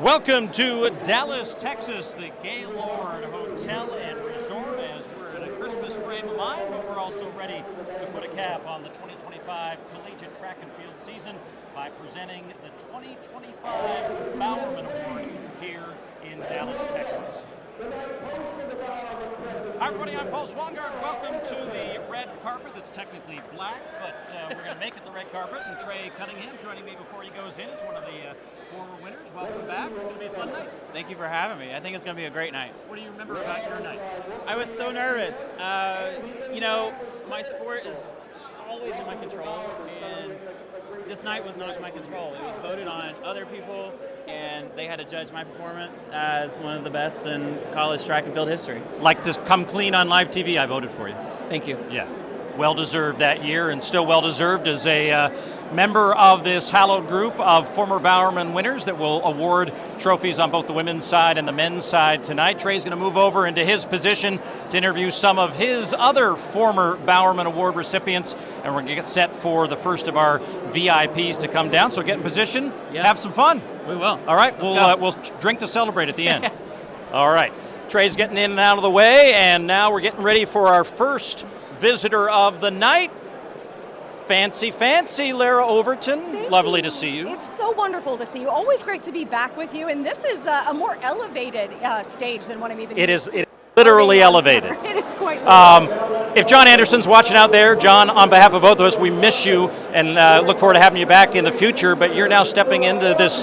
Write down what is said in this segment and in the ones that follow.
Welcome to Dallas, Texas, the Gaylord Hotel and Resort, as we're in a Christmas frame of mind, but we're also ready to put a cap on the 2025 collegiate track and field season by presenting the 2025 Bowerman Award here in Dallas, Texas. Hi everybody, I'm Paul Swangard. Welcome to the red carpet that's technically black, but we're going to make it the red carpet. And Trey Cunningham joining me before he goes in is one of the former winners. Welcome back. It's going to be a fun night. Thank you for having me. I think it's going to be a great night. What do you remember about your night? I was so nervous. My sport is always in my control, and this night was not in my control. It was voted on other people, and they had to judge my performance as one of the best in college track and field history. Like to come clean on live TV, I voted for you. Thank you. Yeah. Well-deserved that year, and still well-deserved as a member of this hallowed group of former Bowerman winners that will award trophies on both the women's side and the men's side tonight. Trey's going to move over into his position to interview some of his other former Bowerman Award recipients, and we're going to get set for the first of our VIPs to come down. So get in position, have some fun. We will. All right, we'll drink to celebrate at the end. All right, Trey's getting in and out of the way, and now we're getting ready for our first visitor of the night. Fancy, Lara Overton. Thank Lovely you. to see you. It's so wonderful to see you. Always great to be back with you. And this is a more elevated stage than what I'm even It used is to. literally elevated. It is quite If John Anderson's watching out there, John, on behalf of both of us, we miss you and look forward to having you back in the future. But you're now stepping into this,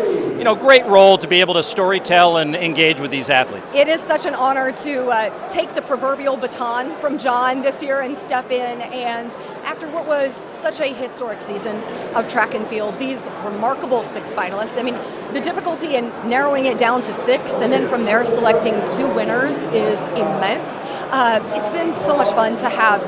great role to be able to storytell and engage with these athletes. It is such an honor to take the proverbial baton from John this year and step in. And after what was such a historic season of track and field, these remarkable 6 finalists. I mean, the difficulty in narrowing it down to 6 and then from there selecting 2 winners is immense. It's been so much fun to have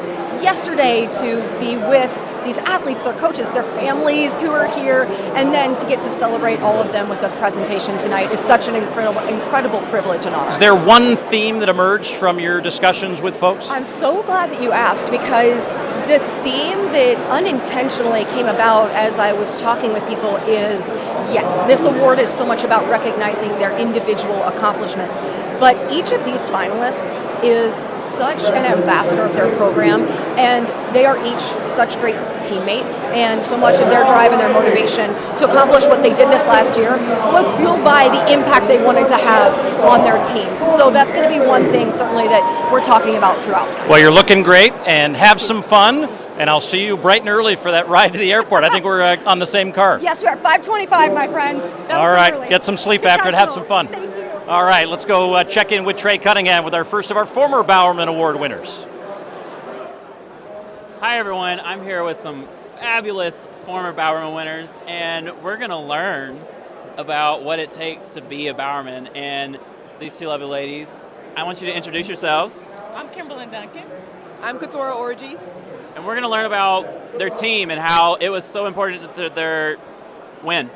yesterday to be with these athletes, their coaches, their families who are here, and then to get to celebrate all of them with this presentation tonight is such an incredible privilege and honor. Is there one theme that emerged from your discussions with folks? I'm so glad that you asked, because the theme that unintentionally came about as I was talking with people is, yes, this award is so much about recognizing their individual accomplishments, but each of these finalists is such an ambassador of their program, and they are each such great teammates, and so much of their drive and their motivation to accomplish what they did this last year was fueled by the impact they wanted to have on their teams. So that's going to be one thing certainly that we're talking about throughout. Well, you're looking great, and have some fun, and I'll see you bright and early for that ride to the airport. I think we're on the same car. Yes, we are. 5:25, my friend. All right, get some sleep after it, have some fun. Thank you. All right, let's go check in with Trey Cunningham with our first of our former Bowerman Award winners. Hi everyone, I'm here with some fabulous former Bowerman winners, and we're going to learn about what it takes to be a Bowerman. And these 2 lovely ladies, I want you to introduce yourselves. I'm Kimberly Duncan. I'm Katora Orji. And we're going to learn about their team and how it was so important that their win.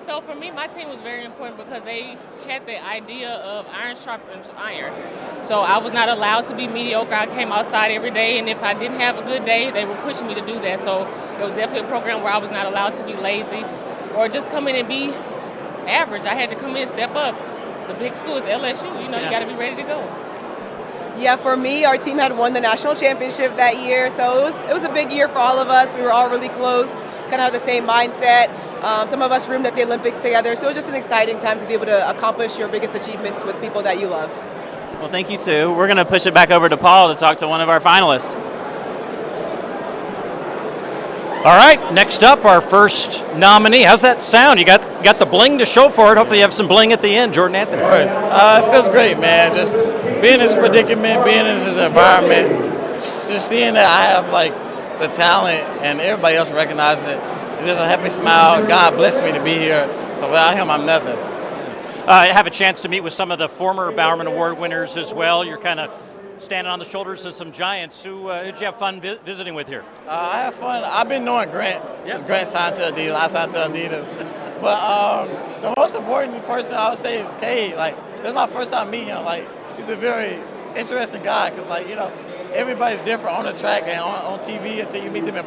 So for me, my team was very important because they had the idea of iron sharpens iron. So I was not allowed to be mediocre. I came outside every day, and if I didn't have a good day, they were pushing me to do that. So it was definitely a program where I was not allowed to be lazy or just come in and be average. I had to come in and step up. It's a big school, it's LSU. You got to be ready to go. Yeah, for me, our team had won the national championship that year, so it was a big year for all of us. We were all really close, kind of have the same mindset. Some of us roomed at the Olympics together, so it was just an exciting time to be able to accomplish your biggest achievements with people that you love. Well, thank you too. We're going to push it back over to Paul to talk to one of our finalists. All right, next up, our first nominee. How's that sound? You got the bling to show for it. Hopefully you have some bling at the end. Jordan Anthony. It feels great, man. Just being in this predicament, being in this environment, just seeing that I have the talent and everybody else recognizing it. It's just a happy smile. God blessed me to be here. So without him, I'm nothing. I have a chance to meet with some of the former Bowerman Award winners as well. You're kind of standing on the shoulders of some giants. Who did you have fun visiting with here? I have fun. I've been knowing Grant. Because Grant signed to Adidas. I signed to Adidas. But the most important person I would say is Cade. This is my first time meeting him. He's a very interesting guy because, everybody's different on the track and on TV until you meet them in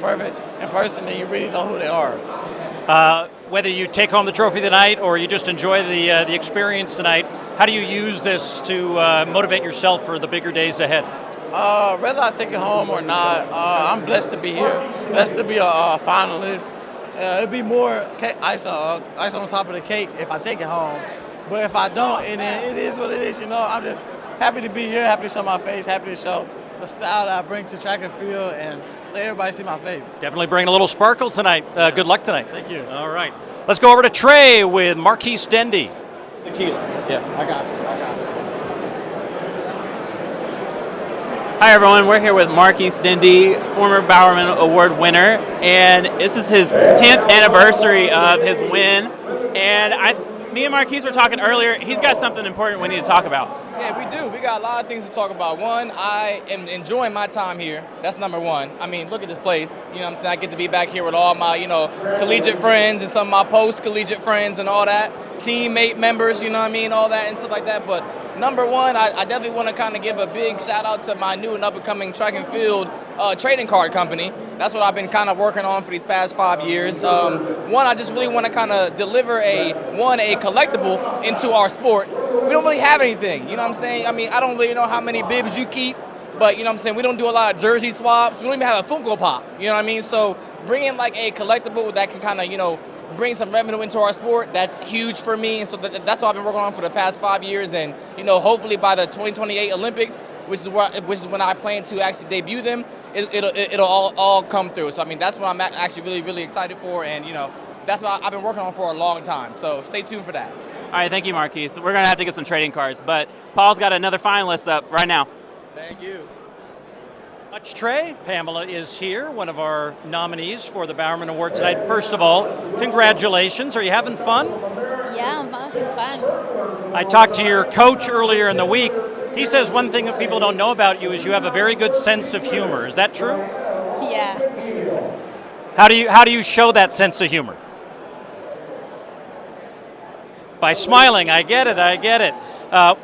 person, then you really know who they are. Whether you take home the trophy tonight or you just enjoy the experience tonight, how do you use this to motivate yourself for the bigger days ahead? Whether I take it home or not, I'm blessed to be here. Blessed to be a finalist. It'd be more ice on top of the cake if I take it home. But if I don't, and it is what it is, I'm just happy to be here, happy to show my face, happy to show the style that I bring to track and field and let everybody see my face. Definitely bring a little sparkle tonight. Good luck tonight. Thank you. All right. Let's go over to Trey with Marquise Dendy. Tequila. Yeah, I got you. Hi everyone, we're here with Marquise Dendy, former Bowerman Award winner, and this is his 10th anniversary of his win. And me and Marquise were talking earlier, he's got something important we need to talk about. Yeah, we do. We got a lot of things to talk about. One, I am enjoying my time here. That's number one. I mean, look at this place. You know what I'm saying? I get to be back here with all my, collegiate friends and some of my post-collegiate friends and all that. Teammate members, you know what I mean? All that and stuff like that. But number one, I definitely want to kind of give a big shout out to my new and up-and-coming track and field trading card company. That's what I've been kind of working on for these past 5 years. One, I just really want to kind of deliver a collectible into our sport. We don't really have anything, you know what I'm saying? I mean, I don't really know how many bibs you keep, but you know what I'm saying? We don't do a lot of jersey swaps. We don't even have a Funko Pop, you know what I mean? So bringing like a collectible that can kind of, bring some revenue into our sport, that's huge for me. And so that's what I've been working on for the past 5 years. And, hopefully by the 2028 Olympics, which is when I plan to actually debut them, it'll all come through. So, I mean, that's what I'm actually really, really excited for. And, that's what I've been working on for a long time. So stay tuned for that. All right, thank you, Marquise. We're going to have to get some trading cards, but Paul's got another finalist up right now. Thank you. Much Trey. Pamela is here, one of our nominees for the Bowerman Award tonight. First of all, congratulations. Are you having fun? Yeah, I'm having fun. I talked to your coach earlier in the week. He says one thing that people don't know about you is you have a very good sense of humor. Is that true? Yeah. How do you show that sense of humor? By smiling. I get it.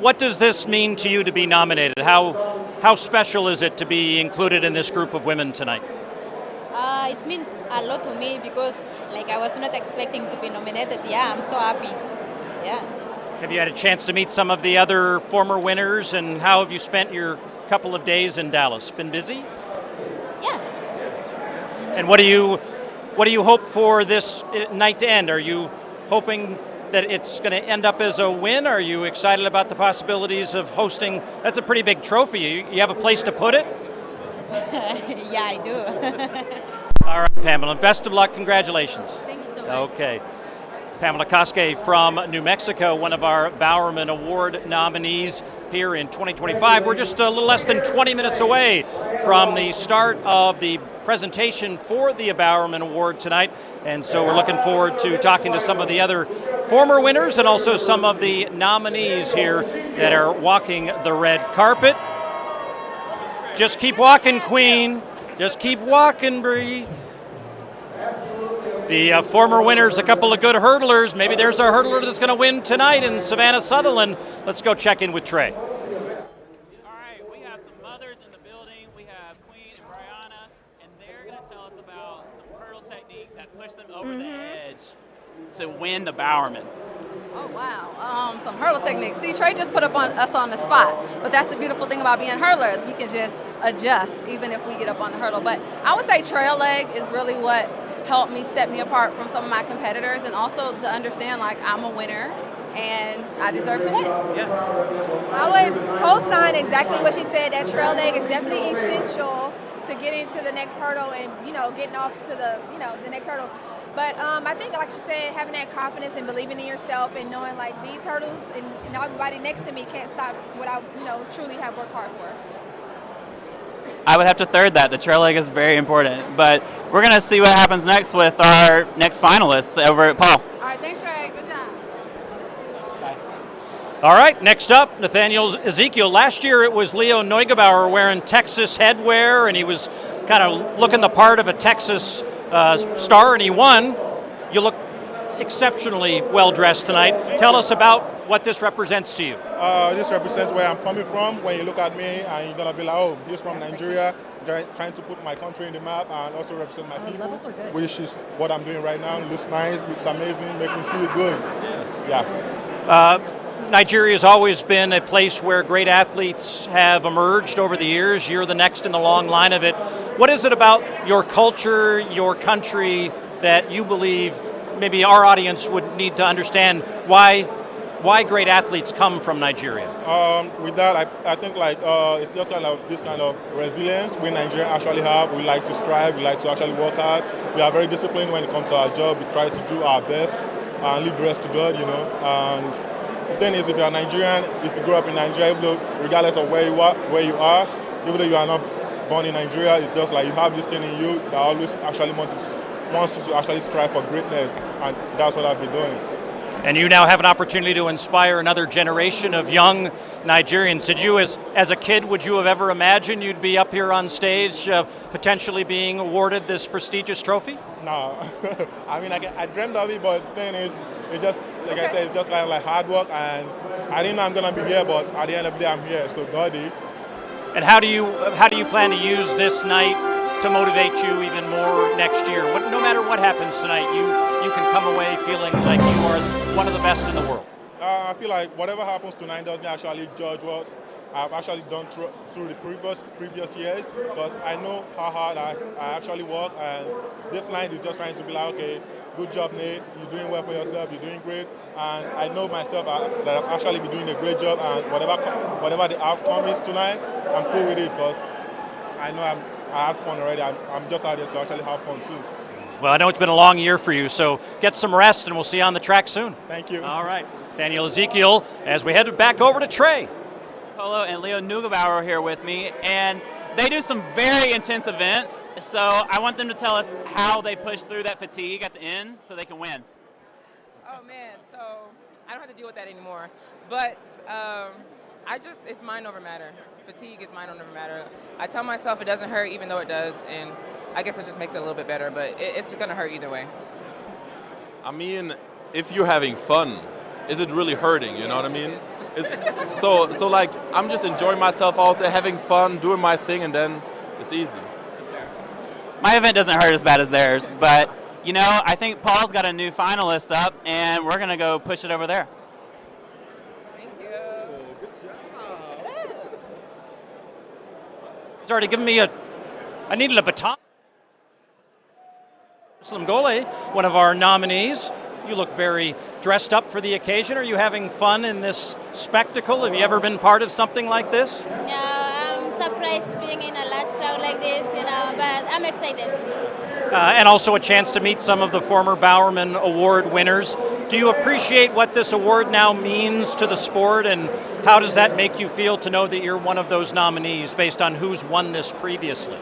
What does this mean to you to be nominated? How special is it to be included in this group of women tonight? It means a lot to me because I was not expecting to be nominated. Yeah, I'm so happy. Yeah. Have you had a chance to meet some of the other former winners, and how have you spent your couple of days in Dallas? Been busy? Yeah. And what do you hope for this night to end? Are you hoping that it's going to end up as a win? Are you excited about the possibilities of hosting? That's a pretty big trophy. You have a place to put it? Yeah, I do. All right, Pamela. Best of luck. Congratulations. Thank you so much. Okay. Pamela Koske from New Mexico, one of our Bowerman Award nominees here in 2025. We're just a little less than 20 minutes away from the start of the presentation for the Bowerman Award tonight, and so we're looking forward to talking to some of the other former winners and also some of the nominees here that are walking the red carpet. Just keep walking, Queen. Just keep walking, Bree. The former winners, a couple of good hurdlers. Maybe there's a hurdler that's going to win tonight in Savannah Sutherland. Let's go check in with Trey. All right, we have some mothers in the building. We have Queen and Brianna, and they're going to tell us about some hurdle technique that pushed them over the edge to win the Bowerman. Oh, wow. Some hurdle techniques. See, Trey just put us on the spot. But that's the beautiful thing about being hurdlers. We can just adjust even if we get up on the hurdle. But I would say trail leg is really what helped me set me apart from some of my competitors, and also to understand I'm a winner and I deserve to win. Yeah. I would co-sign exactly what she said. That trail leg is definitely essential to getting to the next hurdle and, getting off to the next hurdle. But I think, like she said, having that confidence and believing in yourself and knowing these hurdles and everybody next to me can't stop what I, truly have worked hard for. I would have to third that. The trail leg is very important. But we're going to see what happens next with our next finalists over at Paul. All right, thanks, Trey. Good job. Bye. All right, next up, Nathaniel Ezekiel. Last year it was Leo Neugebauer wearing Texas headwear, and he was kind of looking the part of a Texas star, and he won. You look exceptionally well dressed tonight. Tell us about what this represents to you. This represents where I'm coming from. When you look at me and you're going to be like, oh, he's from Nigeria, trying to put my country in the map and also represent my people, which is what I'm doing right now. It looks nice, looks amazing, makes me feel good. Yeah. Nigeria has always been a place where great athletes have emerged over the years. You're the next in the long line of it. What is it about your culture, your country, that you believe maybe our audience would need to understand why great athletes come from Nigeria? With that, I think it's just kind of this kind of resilience we Nigerians actually have. We like to strive, we like to actually work hard. We are very disciplined when it comes to our job. We try to do our best and leave the rest to God, you know. And the thing is, if you're Nigerian, if you grow up in Nigeria, even though, regardless of where you are, even though you are not born in Nigeria, it's just like you have this thing in you that always actually wants you to actually strive for greatness, and that's what I've been doing. And you now have an opportunity to inspire another generation of young Nigerians. Did you, as a kid, would you have ever imagined you'd be up here on stage potentially being awarded this prestigious trophy? No. I mean, I dreamed of it, but the thing is, it's just, like I said, it's just like hard work, and I didn't know I'm going to be here, but at the end of the day, I'm here, so God did. And how do you plan to use this night to motivate you even more next year? No matter what happens tonight, you can come away feeling like you are one of the best in the world. I feel like whatever happens tonight doesn't actually judge what I've actually done through the previous years, because I know how hard I actually work, and this night is just trying to be like, okay, good job, Nate, you're doing well for yourself, you're doing great, and I know myself that I've actually been doing a great job, and whatever the outcome is tonight, I'm cool with it, because I know I had fun already. I'm just out here to actually have fun too. Well, I know it's been a long year for you, so get some rest and we'll see you on the track soon. Thank you. All right. Daniel Ezekiel, as we head back over to Trey. Polo and Leo Nugebauer are here with me, and they do some very intense events, so I want them to tell us how they push through that fatigue at the end so they can win. Oh man, so I don't have to deal with that anymore, but it's mind over matter. Fatigue is mind over matter. I tell myself it doesn't hurt even though it does, and I guess it just makes it a little bit better, but it's going to hurt either way. I mean, if you're having fun, is it really hurting, you know what I mean? So like, I'm just enjoying myself out there, having fun, doing my thing, and then it's easy. My event doesn't hurt as bad as theirs, but, you know, I think Paul's got a new finalist up, and we're going to go push it over there. He's already given me I needed a baton. Slimgole, one of our nominees. You look very dressed up for the occasion. Are you having fun in this spectacle? Have you ever been part of something like this? No, I'm surprised being in a large crowd like this, but I'm excited. And also a chance to meet some of the former Bowerman Award winners. Do you appreciate what this award now means to the sport, and how does that make you feel to know that you're one of those nominees based on who's won this previously?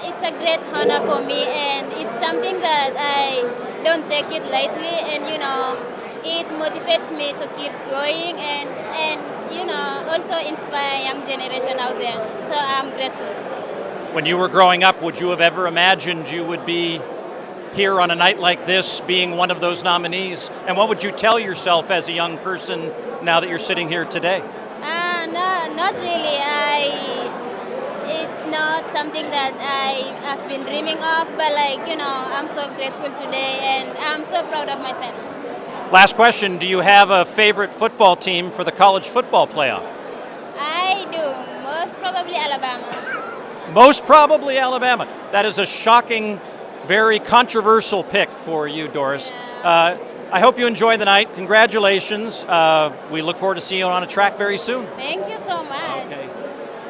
It's a great honor for me, and it's something that I don't take it lightly, and it motivates me to keep going and also inspire young generation out there. So I'm grateful. When you were growing up, would you have ever imagined you would be here on a night like this, being one of those nominees? And what would you tell yourself as a young person now that you're sitting here today? No, not really. It's not something that I have been dreaming of, but I'm so grateful today, and I'm so proud of myself. Last question, do you have a favorite football team for the college football playoff? I do, most probably Alabama. Most probably Alabama. That is a shocking, very controversial pick for you, Doris. Yeah. I hope you enjoy the night. Congratulations. We look forward to seeing you on a track very soon. Thank you so much. Okay.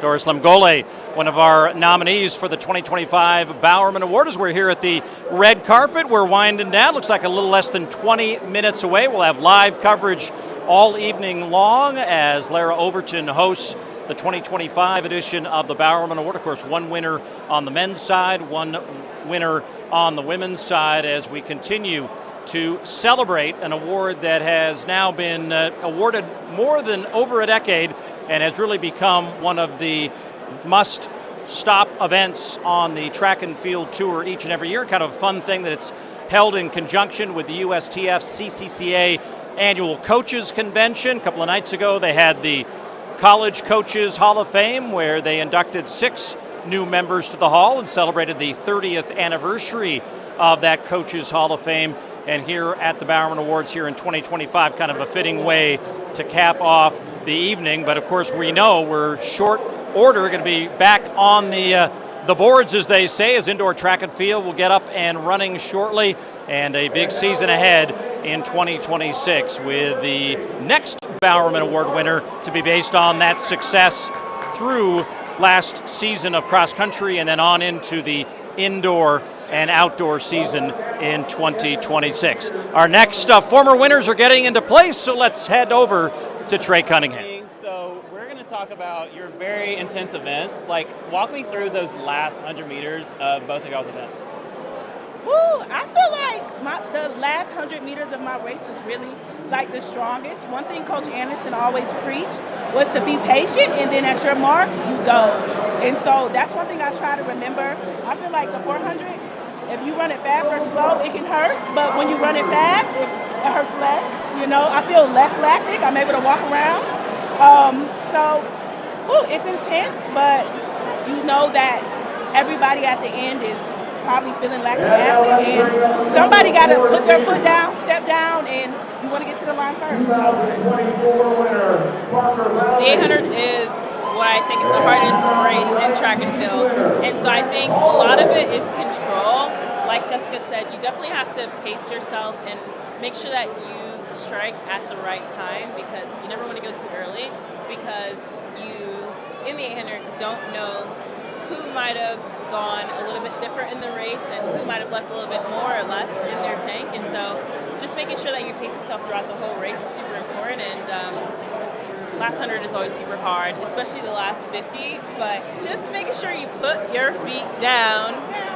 Doris Slimgole, one of our nominees for the 2025 Bowerman Award, as we're here at the red carpet. We're winding down. Looks like a little less than 20 minutes away. We'll have live coverage all evening long as Lara Overton hosts the 2025 edition of the Bowerman Award. Of course, one winner on the men's side, one winner on the women's side, as we continue to celebrate an award that has now been awarded more than over a decade and has really become one of the must stop events on the track and field tour each and every year. Kind of a fun thing that it's held in conjunction with the USTFCCCA annual coaches convention. A couple of nights ago, they had the College Coaches Hall of Fame, where they inducted 6 new members to the Hall and celebrated the 30th anniversary of that Coaches Hall of Fame. And here at the Bowerman Awards here in 2025, kind of a fitting way to cap off the evening. But of course, we know we're short order, going to be back on the boards, as they say, as indoor track and field will get up and running shortly, and a big season ahead in 2026 with the next Bowerman Award winner to be based on that success through last season of cross country and then on into the indoor and outdoor season in 2026. Our next former winners are getting into place, so let's head over to Trey Cunningham. So we're going to talk about your very intense events. Like, walk me through those last 100 meters of both of y'all's events. Woo! I feel like the last 100 meters of my race was really like the strongest. One thing Coach Anderson always preached was to be patient, and then at your mark, you go. And so that's one thing I try to remember. I feel like the 400, if you run it fast or slow, it can hurt. But when you run it fast, it hurts less. You know, I feel less lactic. I'm able to walk around. It's intense, but you know that everybody at the end is probably feeling lactic acid, and somebody got to put their foot down, step down, and you want to get to the line first. So. The 800 is what I think is the hardest race in track and field, and so I think a lot of it is control. Like Jessica said, you definitely have to pace yourself and make sure that you strike at the right time, because you never want to go too early, because you, in the 800, don't know who might have gone a little bit different in the race and who might have left a little bit more or less in their tank. And so just making sure that you pace yourself throughout the whole race is super important. And last 100 is always super hard, especially the last 50. But just making sure you put your feet down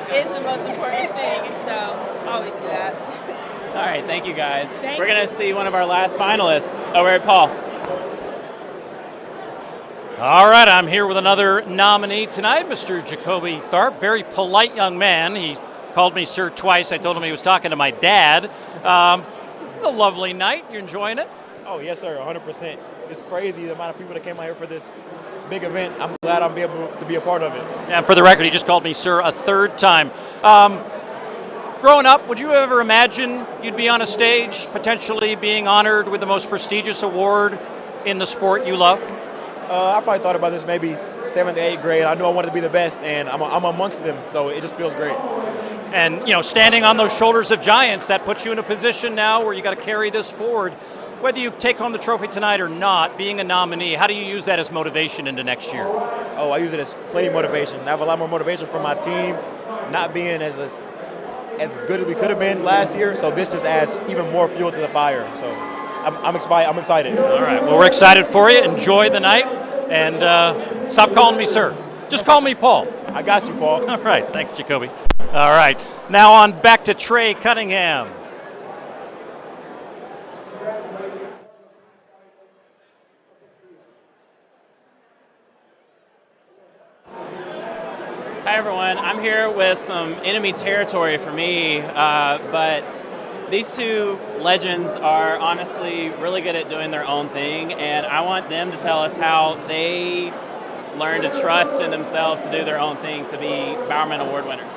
is the most important thing. And so always do that. All right, thank you guys. We're going to see one of our last finalists over at Paul. All right, I'm here with another nominee tonight, Mr. Jacoby Tharp. Very polite young man. He called me sir twice. I told him he was talking to my dad. A lovely night. You enjoying it? Oh, yes, sir, 100%. It's crazy the amount of people that came out here for this big event. I'm glad I'm able to be a part of it. And for the record, he just called me sir a third time. Growing up, would you ever imagine you'd be on a stage, potentially being honored with the most prestigious award in the sport you love? I probably thought about this maybe 7th to 8th grade. I knew I wanted to be the best, and I'm amongst them, so it just feels great. And, you know, standing on those shoulders of giants, that puts you in a position now where you got to carry this forward. Whether you take home the trophy tonight or not, being a nominee, how do you use that as motivation into next year? Oh, I use it as plenty of motivation. I have a lot more motivation from my team not being as good as we could have been last year, so this just adds even more fuel to the fire. So I'm excited. All right. Well, we're excited for you. Enjoy the night, and stop calling me sir. Just call me Paul. I got you, Paul. All right. Thanks, Jacoby. All right. Now on back to Trey Cunningham. Hi, everyone. I'm here with some enemy territory for me, but these two legends are honestly really good at doing their own thing, and I want them to tell us how they learn to trust in themselves to do their own thing, to be Bowerman Award winners.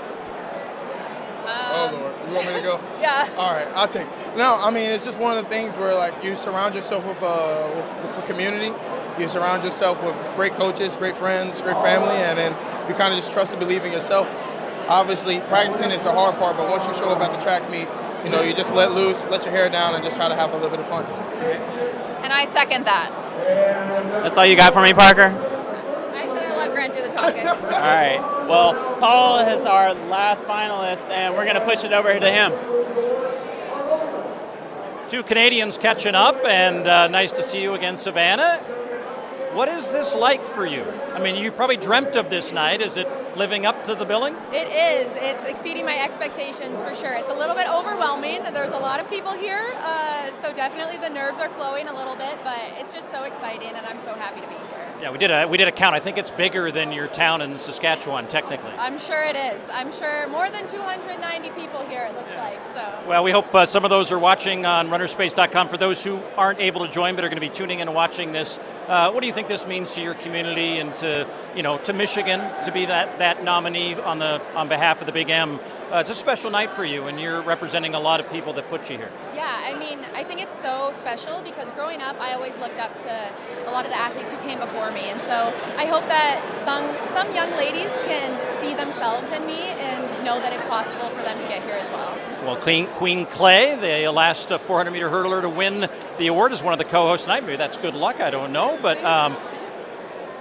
Oh, Lord. You want me to go? Yeah. All right, I'll take it. No, I mean, it's just one of the things where, like, you surround yourself with a community. You surround yourself with great coaches, great friends, great family, and then you kind of just trust and believe in yourself. Obviously, practicing is the hard part, but once you show up at the track meet, you know, you just let loose, let your hair down, and just try to have a little bit of fun. And I second that. That's all you got for me, Parker? I said I let Grant do the talking. All right. Well, Paul is our last finalist, and we're going to push it over to him. Two Canadians catching up, and nice to see you again, Savannah. What is this like for you? I mean, you probably dreamt of this night. Is it living up to the billing? It is. It's exceeding my expectations for sure. It's a little bit overwhelming. There's a lot of people here, so definitely the nerves are flowing a little bit, but it's just so exciting, and I'm so happy to be here. Yeah, we did a count. I think it's bigger than your town in Saskatchewan, technically. I'm sure it is. I'm sure more than 290 people here, it looks like. So. Well, we hope some of those are watching on runnerspace.com. For those who aren't able to join but are going to be tuning in and watching this, what do you think this means to your community and to Michigan to be that nominee on behalf of the Big M? It's a special night for you, and you're representing a lot of people that put you here. Yeah, I mean, I think it's so special because growing up, I always looked up to a lot of the athletes who came before me, and so I hope that some young ladies can see themselves in me and know that it's possible for them to get here as well. Well, Queen Clay, the last 400-meter hurdler to win the award, is one of the co-hosts tonight. Maybe that's good luck, I don't know, but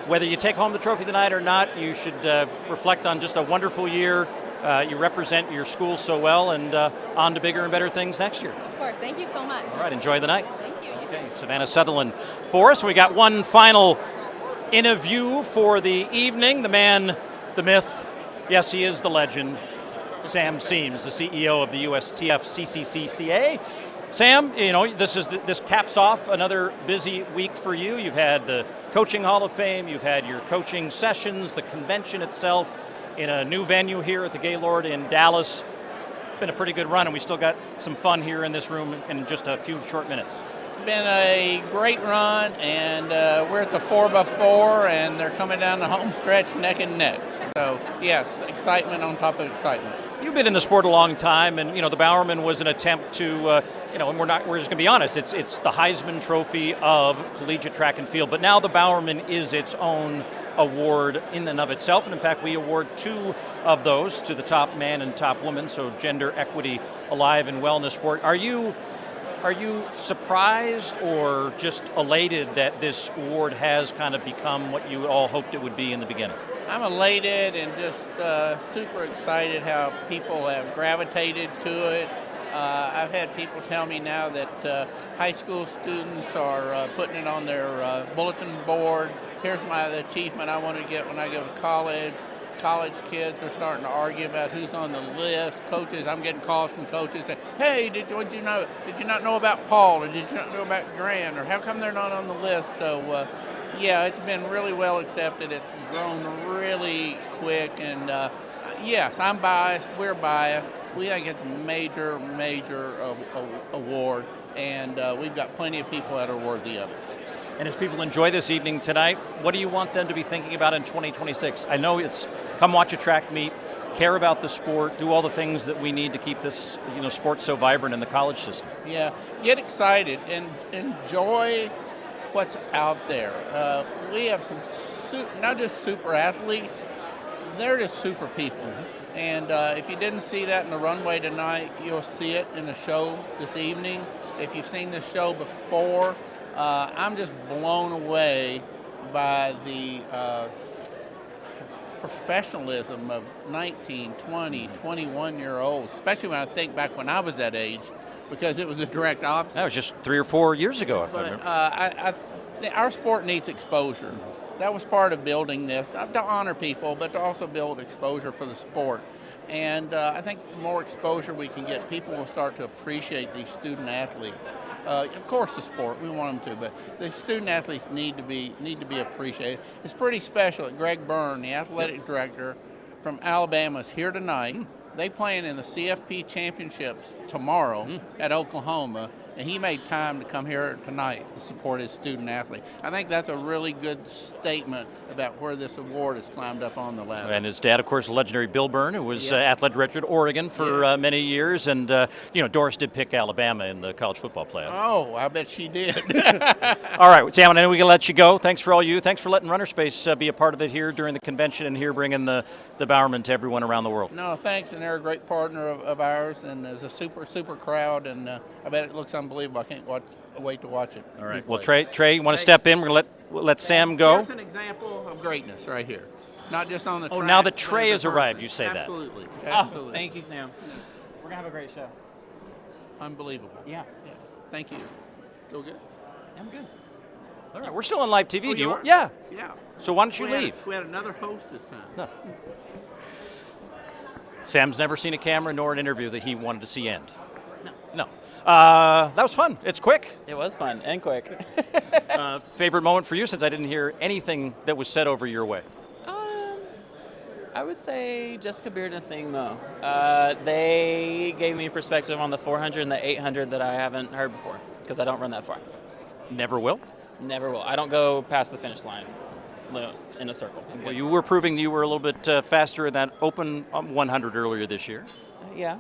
whether you take home the trophy tonight or not, you should reflect on just a wonderful year. You represent your school so well, and on to bigger and better things next year. Of course, thank you so much. All right, enjoy the night. Thank you. Okay, Savannah Sutherland for us. We got one final interview for the evening. The man, the myth, yes, he is the legend, Sam Seams, the CEO of the USTFCCCA. Sam, this caps off another busy week for you. You've had the Coaching Hall of Fame, you've had your coaching sessions, the convention itself in a new venue here at the Gaylord in Dallas. Been a pretty good run, and we still got some fun here in this room in just a few short minutes. Been a great run, and we're at the 4x4, and they're coming down the home stretch neck and neck. So yeah, it's excitement on top of excitement. You've been in the sport a long time, and the Bowerman was an attempt to, and we're just going to be honest, it's the Heisman Trophy of collegiate track and field, but now the Bowerman is its own award in and of itself, and in fact we award 2 of those to the top man and top woman, so gender equity alive and well in the sport. Are you surprised or just elated that this award has kind of become what you all hoped it would be in the beginning? I'm elated and just super excited how people have gravitated to it. I've had people tell me now that high school students are putting it on their bulletin board. Here's the achievement I want to get when I go to college. College kids are starting to argue about who's on the list. Coaches, I'm getting calls from coaches saying, "Hey, did you not know about Paul, or did you not know about Grant, or how come they're not on the list?" So, yeah, it's been really well accepted. It's grown really quick, and yes, I'm biased. We're biased. We think it's a major award, and we've got plenty of people that are worthy of it. And as people enjoy this evening tonight, what do you want them to be thinking about in 2026? I know it's come watch a track meet, care about the sport, do all the things that we need to keep this sport so vibrant in the college system. Yeah, get excited and enjoy what's out there. We have some not just super athletes, they're just super people. And if you didn't see that in the runway tonight, you'll see it in the show this evening. If you've seen the show before, I'm just blown away by the professionalism of 19, 20, 21-year-olds, especially when I think back when I was that age, because it was the direct opposite. That was just 3 or 4 years ago, if I remember. Our sport needs exposure. That was part of building this, to honor people, but to also build exposure for the sport. And I think the more exposure we can get, people will start to appreciate these student athletes. Of course, the sport, we want them to, but the student athletes need to be appreciated. It's pretty special that Greg Byrne, the athletic director from Alabama, is here tonight. They playing in the CFP championships tomorrow at Oklahoma, and he made time to come here tonight to support his student athlete. I think that's a really good statement about where this award has climbed up on the ladder. And his dad, of course, the legendary Bill Byrne, who was athletic director at Oregon for many years, and Doris did pick Alabama in the college football playoff. Oh, I bet she did. All right, Sam, I know we can let you go. Thanks for all you. Thanks for letting Runnerspace be a part of it here during the convention and here bringing the Bowerman to everyone around the world. No, thanks, and they're a great partner of ours, and there's a super crowd, and I bet it looks unbelievable. I can't wait to watch it. All right. Well, Trey, you want to step in? We're going to let Sam go. Here's an example of greatness right here. Not just on the track. Oh, now the tray has arrived, you say Absolutely. that. Absolutely. Oh, thank you, Sam. We're going to have a great show. Unbelievable. Yeah. Thank you. Go good? I'm good. All right, we're still on live TV. Oh, Do you? are? Yeah. Yeah. So why don't you We had- leave? we had another host this time. No. Sam's never seen a camera nor an interview that he wanted to see end. No. That was fun. It's quick. It was fun and quick. Favorite moment for you, since I didn't hear anything that was said over your way? I would say Jessica Beard and Thing Mo. They gave me perspective on the 400 and the 800 that I haven't heard before, because I don't run that far. Never will? Never will. I don't go past the finish line in a circle. Well, you were proving you were a little bit faster in that open 100 earlier this year. Yeah.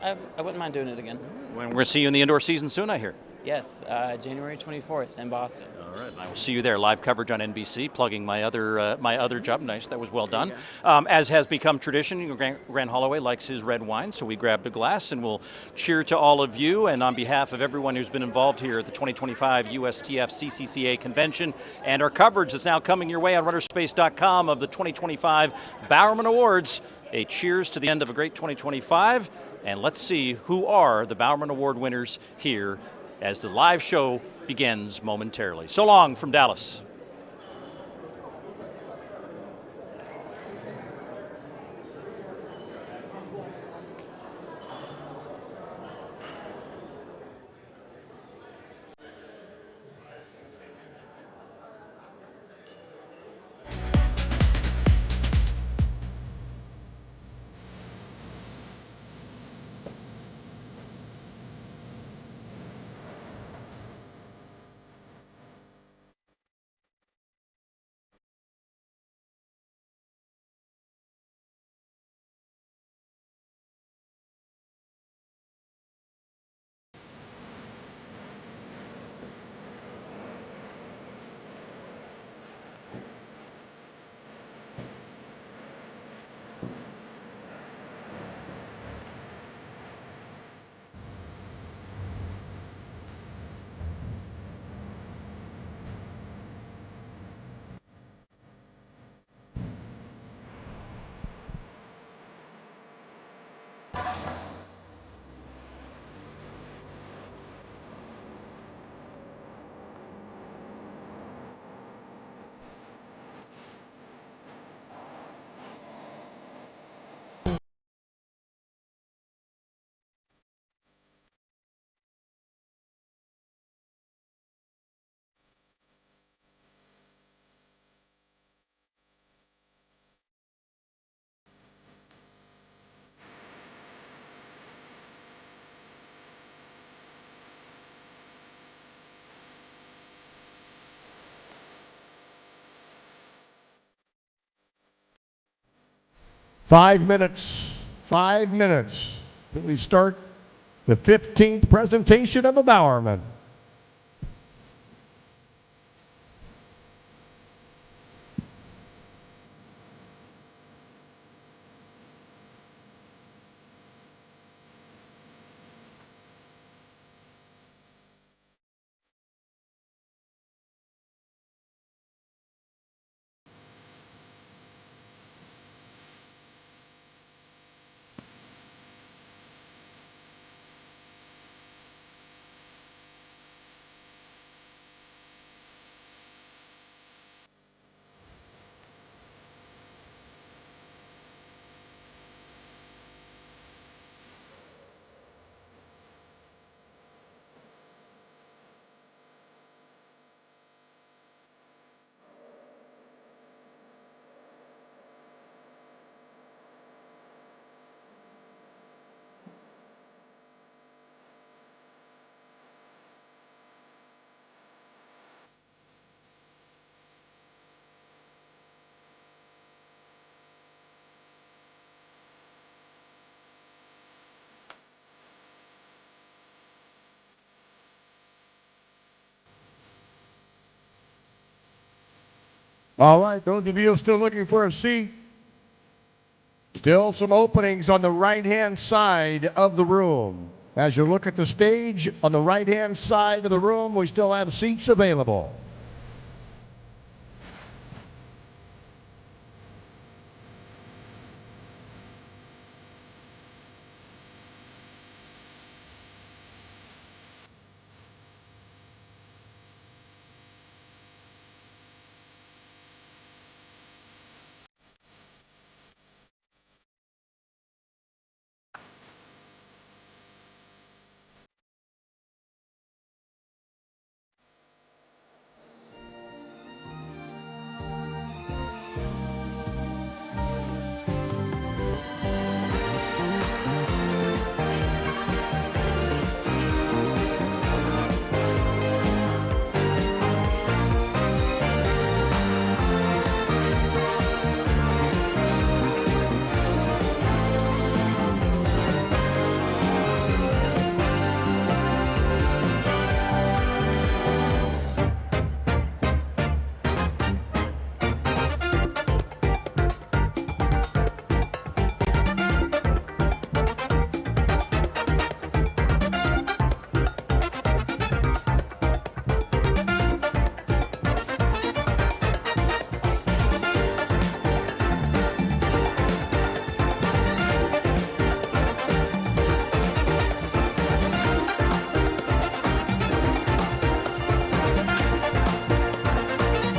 I wouldn't mind doing it again. We're going to see you in the indoor season soon, I hear. Yes, January 24th in Boston. All right, I will see you there. Live coverage on NBC, plugging my other job. Nice, that was well done. As has become tradition, Grant Holloway likes his red wine, so we grabbed a glass and we'll cheer to all of you. And on behalf of everyone who's been involved here at the 2025 USTFCCCA convention and our coverage that's now coming your way on runnerspace.com of the 2025 Bowerman Awards, a cheers to the end of a great 2025. And let's see who are the Bowerman Award winners here as the live show begins momentarily. So long from Dallas. Five minutes till we start the 15th presentation of the Bowerman. All right, those of you still looking for a seat, still some openings on the right-hand side of the room. As you look at the stage, on the right-hand side of the room, we still have seats available.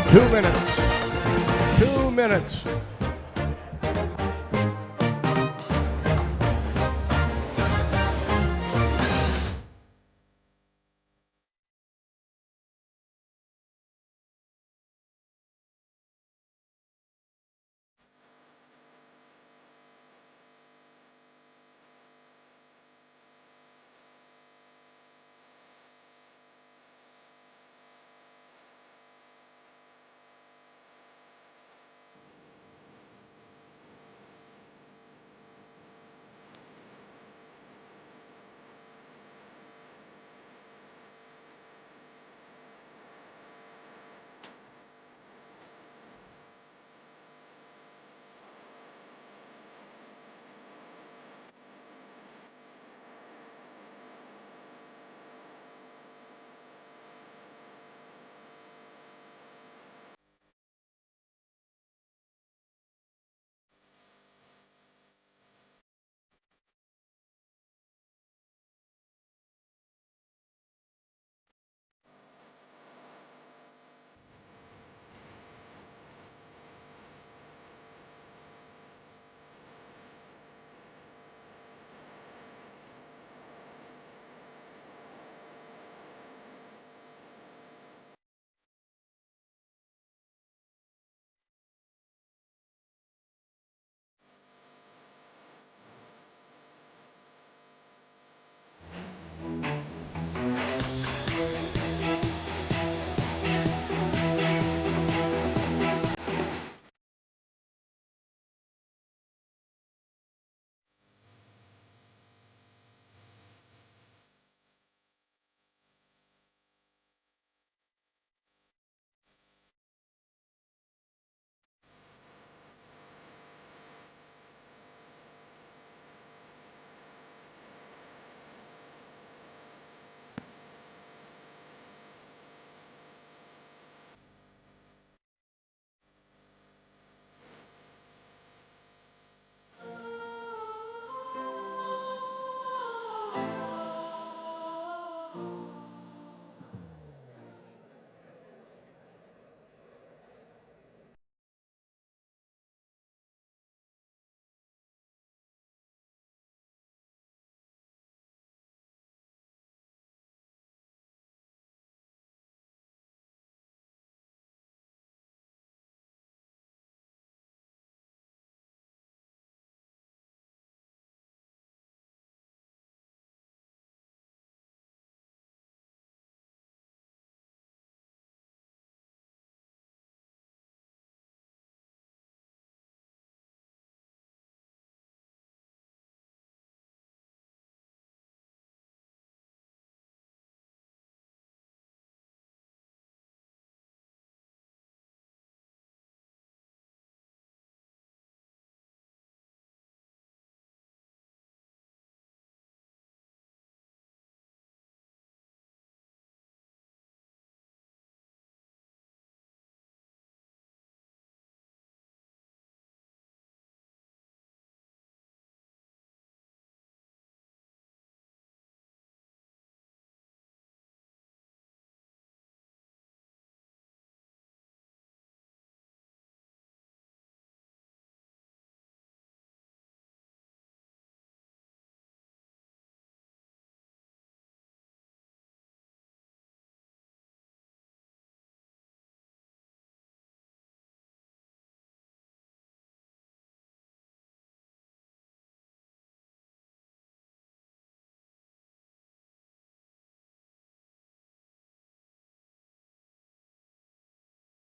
2 minutes. 2 minutes.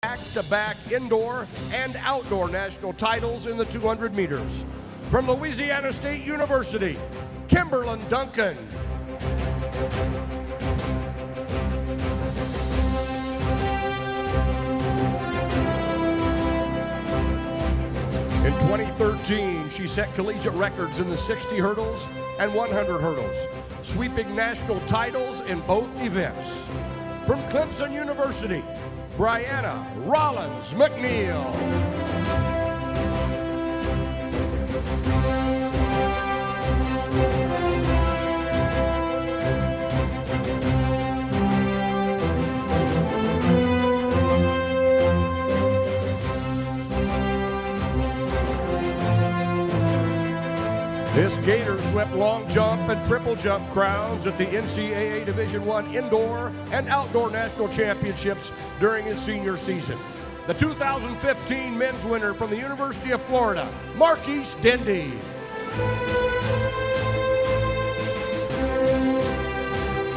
Back-to-back indoor and outdoor national titles in the 200 meters. From Louisiana State University, Kimberlyn Duncan. In 2013, she set collegiate records in the 60 hurdles and 100 hurdles, sweeping national titles in both events. From Clemson University, Brianna Rollins McNeil. This Gator swept long jump and triple jump crowns at the NCAA Division I Indoor and Outdoor National Championships during his senior season. The 2015 men's winner from the University of Florida, Marquise Dendy.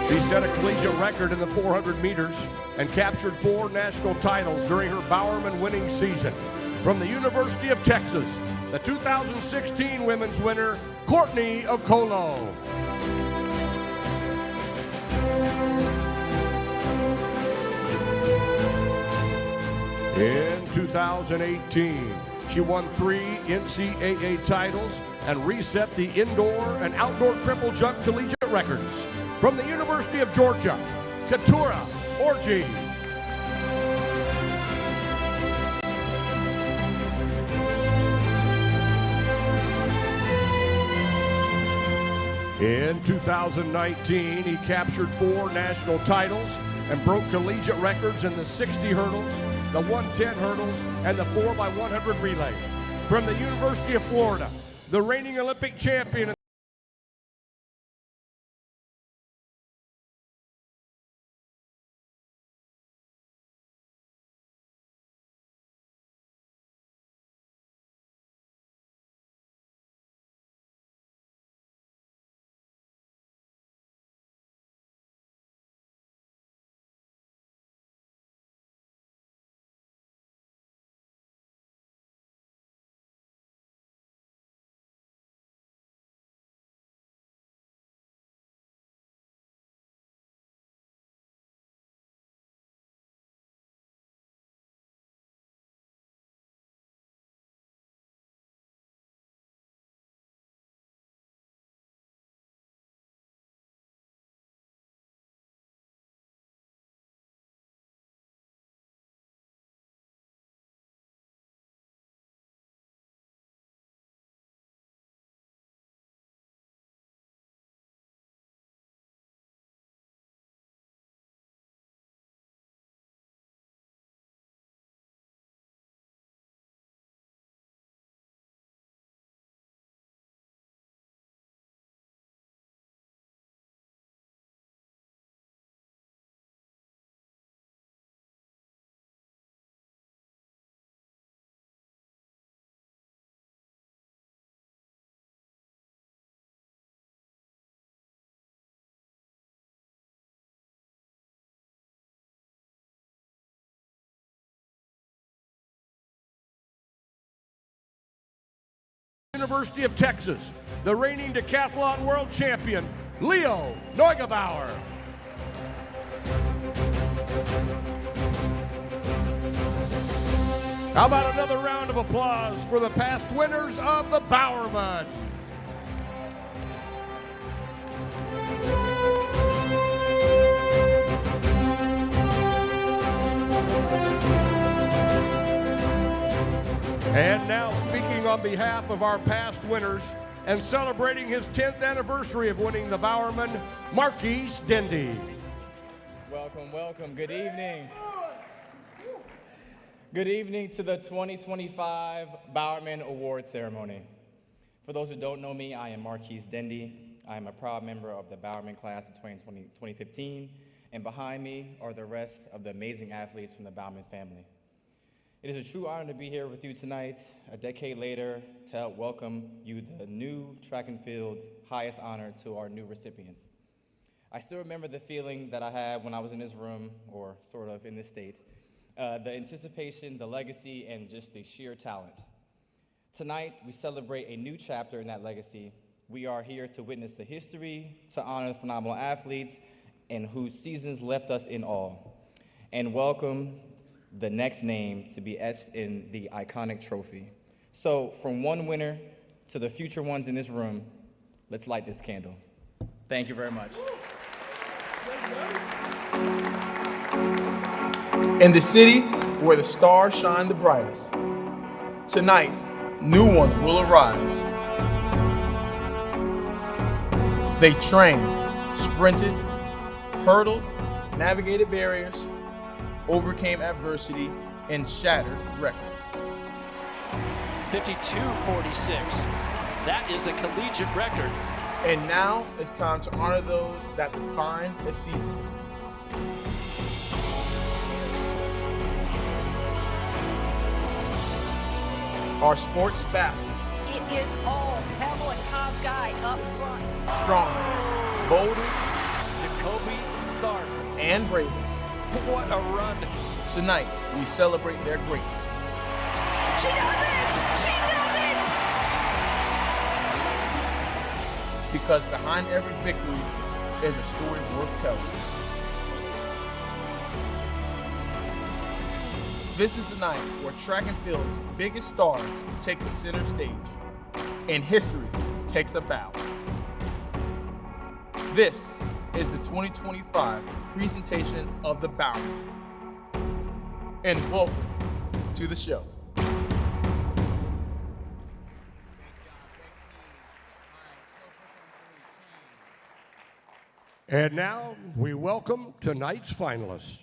She set a collegiate record in the 400 meters and captured 4 national titles during her Bowerman winning season. From the University of Texas, the 2016 women's winner, Courtney Okolo. In 2018, she won 3 NCAA titles and reset the indoor and outdoor triple jump collegiate records. From the University of Georgia, Katura Orji. In 2019, he captured 4 national titles and broke collegiate records in the 60 hurdles, the 110 hurdles, and the 4x100 relay. From the University of Florida, the reigning Olympic champion. University of Texas, the reigning decathlon world champion, Leo Neugebauer. How about another round of applause for the past winners of the Bowerman? And now, speaking on behalf of our past winners and celebrating his 10th anniversary of winning the Bowerman, Marquise Dendy. Welcome, welcome. Good evening. Good evening to the 2025 Bowerman Award Ceremony. For those who don't know me, I am Marquise Dendy. I am a proud member of the Bowerman class of 2015, and behind me are the rest of the amazing athletes from the Bowerman family. It is a true honor to be here with you tonight, a decade later, to help welcome you the new track and field's highest honor to our new recipients. I still remember the feeling that I had when I was in this room, or sort of in this state, the anticipation, the legacy, and just the sheer talent. Tonight, we celebrate a new chapter in that legacy. We are here to witness the history, to honor the phenomenal athletes, and whose seasons left us in awe, and welcome the next name to be etched in the iconic trophy. So from one winner to the future ones in this room, let's light this candle. Thank you very much. In the city where the stars shine the brightest, tonight, new ones will arise. They trained, sprinted, hurdled, navigated barriers, overcame adversity, and shattered records. 52:46. That is a collegiate record. And now it's time to honor those that define a season. Our sport's fastest. It is all Pamela Kosgei up front. Strongest, boldest, Jacoby Gardner, and bravest. What a run. Tonight, we celebrate their greatness. She does it! She does it! Because behind every victory is a story worth telling. This is the night where track and field's biggest stars take the center stage, and history takes a bow. This is the 2025 presentation of the Bowerman. And welcome to the show. And now we welcome tonight's finalist.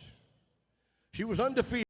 She was undefeated.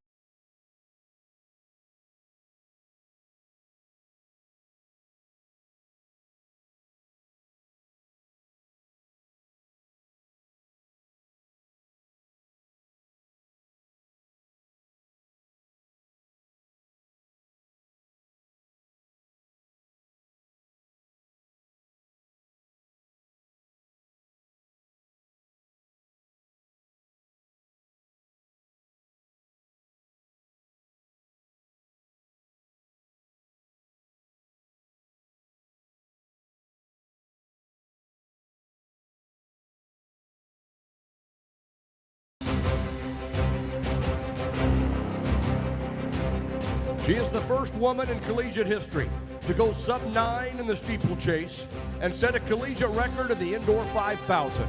She is the first woman in collegiate history to go sub-9 in the steeplechase and set a collegiate record in the indoor 5,000.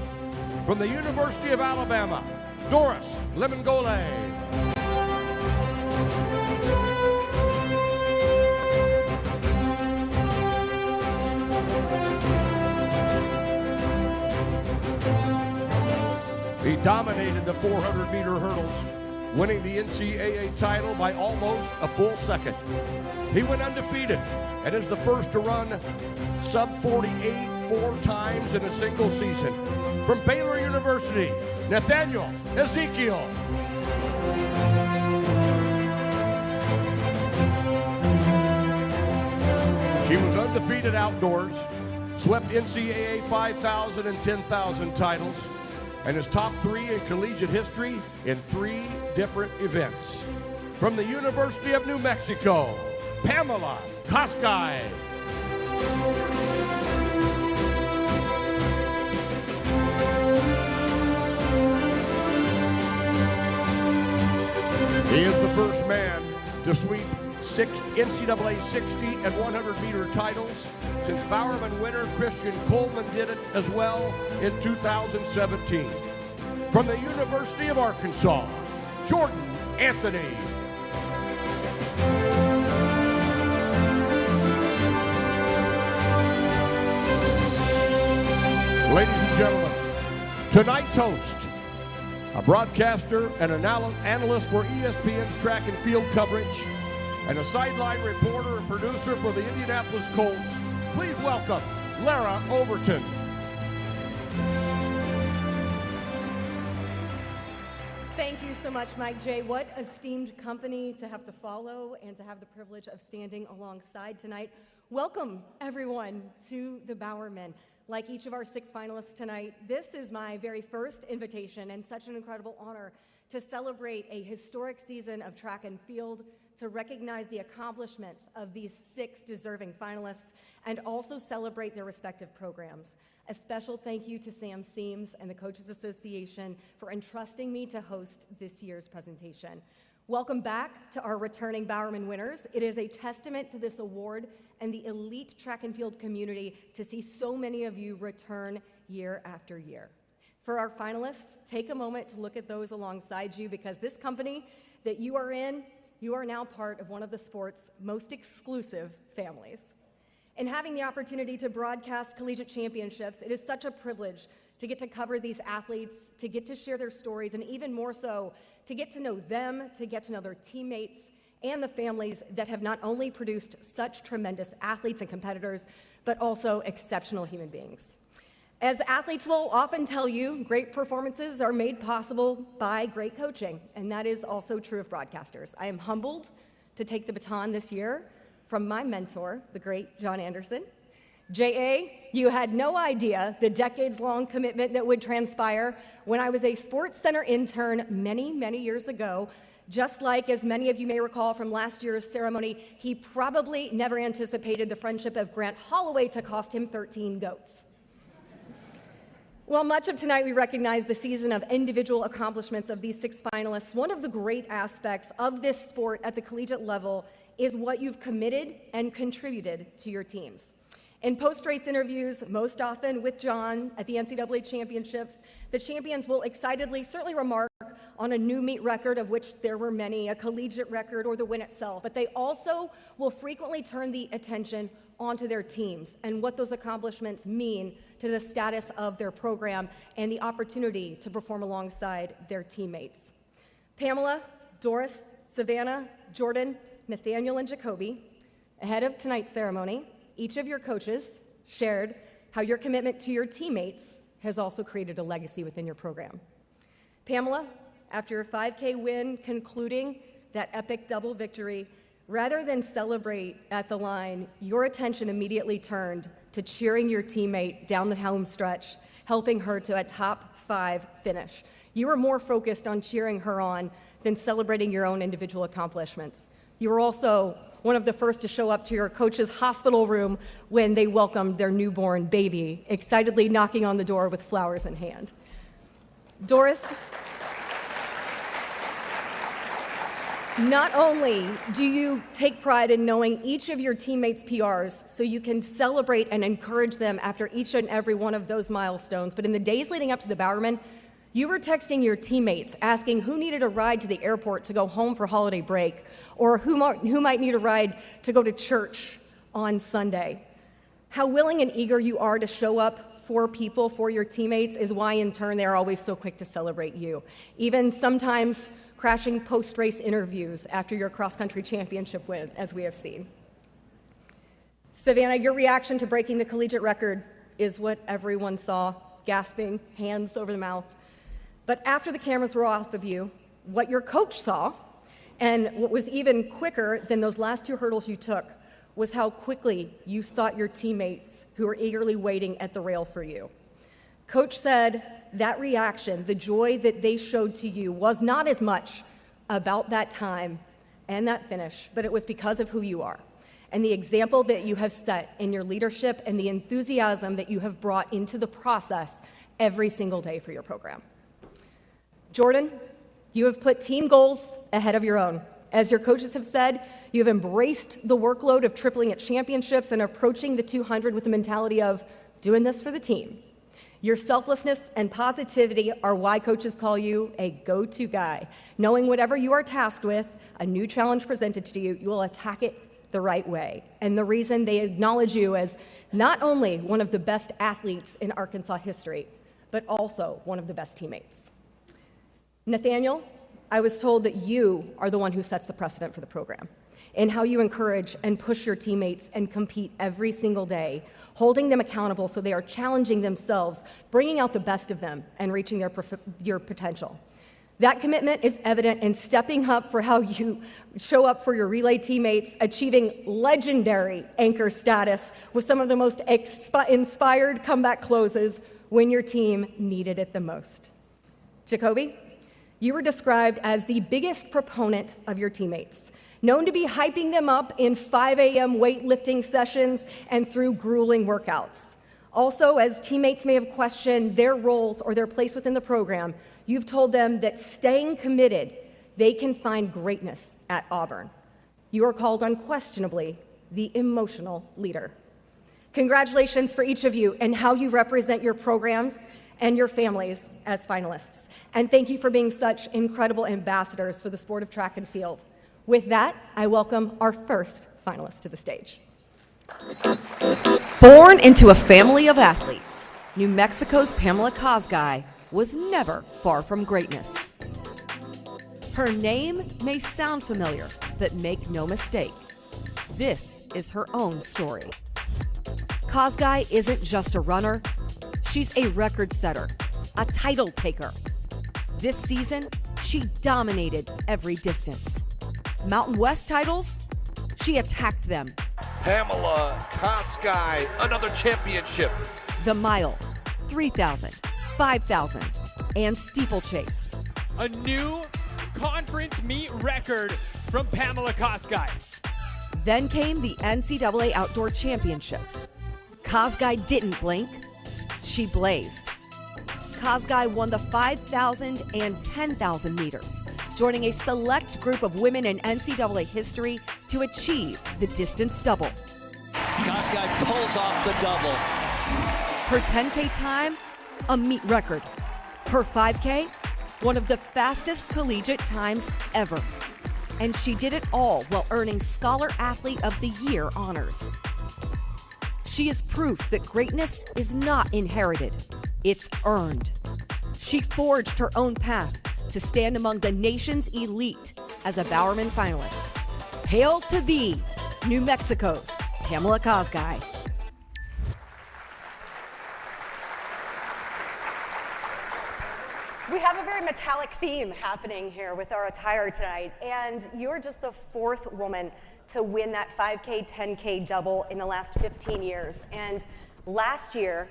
From the University of Alabama, Doris Lemangole. He dominated the 400-meter hurdles, winning the NCAA title by almost a full second. He went undefeated and is the first to run sub-48 4 times in a single season. From Baylor University, Nathaniel Ezekiel. She was undefeated outdoors, swept NCAA 5,000 and 10,000 titles, and is top 3 in collegiate history in 3 different events. From the University of New Mexico, Pamela Kosgei. He is the first man to sweep 6 NCAA 60 and 100-meter titles since Bowerman winner Christian Coleman did it as well in 2017. From the University of Arkansas, Jordan Anthony. Ladies and gentlemen, tonight's host, a broadcaster and an analyst for ESPN's track and field coverage, and a sideline reporter and producer for the Indianapolis Colts, please welcome Lara Overton. Thank you so much, Mike J. What esteemed company to have to follow and to have the privilege of standing alongside tonight. Welcome, everyone, to the Bowerman. Like each of our 6 finalists tonight, this is my very first invitation and such an incredible honor to celebrate a historic season of track and field, to recognize the accomplishments of these 6 deserving finalists, and also celebrate their respective programs. A special thank you to Sam Seams and the Coaches Association for entrusting me to host this year's presentation. Welcome back to our returning Bowerman winners. It is a testament to this award and the elite track and field community to see so many of you return year after year. For our finalists, take a moment to look at those alongside you, because this company that you are in, you are now part of one of the sport's most exclusive families. In having the opportunity to broadcast collegiate championships, it is such a privilege to get to cover these athletes, to get to share their stories, and even more so, to get to know them, to get to know their teammates, and the families that have not only produced such tremendous athletes and competitors, but also exceptional human beings. As athletes will often tell you, great performances are made possible by great coaching, and that is also true of broadcasters. I am humbled to take the baton this year from my mentor, the great John Anderson. J.A., you had no idea the decades-long commitment that would transpire when I was a Sports Center intern many, many years ago. Just like, as many of you may recall from last year's ceremony, he probably never anticipated the friendship of Grant Holloway to cost him 13 goats. While much of tonight we recognize the season of individual accomplishments of these 6 finalists, one of the great aspects of this sport at the collegiate level is what you've committed and contributed to your teams. In post-race interviews, most often with John at the NCAA championships, the champions will excitedly certainly remark on a new meet record, of which there were many, a collegiate record, or the win itself, but they also will frequently turn the attention onto their teams and what those accomplishments mean to the status of their program and the opportunity to perform alongside their teammates. Pamela, Doris, Savannah, Jordan, Nathaniel, and Jacoby, ahead of tonight's ceremony, each of your coaches shared how your commitment to your teammates has also created a legacy within your program. Pamela, after your 5K win concluding that epic double victory, rather than celebrate at the line, your attention immediately turned to cheering your teammate down the home stretch, helping her to a top 5 finish. You were more focused on cheering her on than celebrating your own individual accomplishments. You were also one of the first to show up to your coach's hospital room when they welcomed their newborn baby, excitedly knocking on the door with flowers in hand. Doris, not only do you take pride in knowing each of your teammates' PRs so you can celebrate and encourage them after each and every one of those milestones, but in the days leading up to the Bowerman, you were texting your teammates asking who needed a ride to the airport to go home for holiday break, or who might need a ride to go to church on Sunday. How willing and eager you are to show up for people, for your teammates, is why in turn they're always so quick to celebrate you. Even sometimes crashing post-race interviews after your cross-country championship win, as we have seen. Savannah, your reaction to breaking the collegiate record is what everyone saw, gasping, hands over the mouth. But after the cameras were off of you, what your coach saw, and what was even quicker than those last 2 hurdles you took, was how quickly you sought your teammates who were eagerly waiting at the rail for you. Coach said that reaction, the joy that they showed to you, was not as much about that time and that finish, but it was because of who you are and the example that you have set in your leadership and the enthusiasm that you have brought into the process every single day for your program. Jordan, you have put team goals ahead of your own. As your coaches have said, you have embraced the workload of tripling at championships and approaching the 200 with the mentality of doing this for the team. Your selflessness and positivity are why coaches call you a go-to guy. Knowing whatever you are tasked with, a new challenge presented to you, you will attack it the right way. And the reason they acknowledge you as not only one of the best athletes in Arkansas history, but also one of the best teammates. Nathaniel, I was told that you are the one who sets the precedent for the program in how you encourage and push your teammates and compete every single day, holding them accountable so they are challenging themselves, bringing out the best of them, and reaching your potential. That commitment is evident in stepping up for how you show up for your relay teammates, achieving legendary anchor status with some of the most inspired comeback closes when your team needed it the most. Jacoby, you were described as the biggest proponent of your teammates, known to be hyping them up in 5 a.m. weightlifting sessions and through grueling workouts. Also, as teammates may have questioned their roles or their place within the program, you've told them that staying committed, they can find greatness at Auburn. You are called unquestionably the emotional leader. Congratulations for each of you and how you represent your programs and your families as finalists. And thank you for being such incredible ambassadors for the sport of track and field. With that, I welcome our first finalist to the stage. Born into a family of athletes, New Mexico's Pamela Kosgei was never far from greatness. Her name may sound familiar, but make no mistake, this is her own story. Kosgei isn't just a runner, she's a record setter, a title taker. This season, she dominated every distance. Mountain West titles, she attacked them. Pamela Kosgei, another championship. The mile, 3,000, 5,000, and steeplechase. A new conference meet record from Pamela Kosgei. Then came the NCAA Outdoor Championships. Kosgei didn't blink, she blazed. Kosgei won the 5,000 and 10,000 meters, joining a select group of women in NCAA history to achieve the distance double. Kosgei pulls off the double. Her 10K time, a meet record. Her 5K, one of the fastest collegiate times ever. And she did it all while earning Scholar Athlete of the Year honors. She is proof that greatness is not inherited, it's earned. She forged her own path to stand among the nation's elite as a Bowerman finalist. Hail to thee, New Mexico's Pamela Kosgei. We have a very metallic theme happening here with our attire tonight, and you're just the fourth woman to win that 5K, 10K double in the last 15 years. And last year,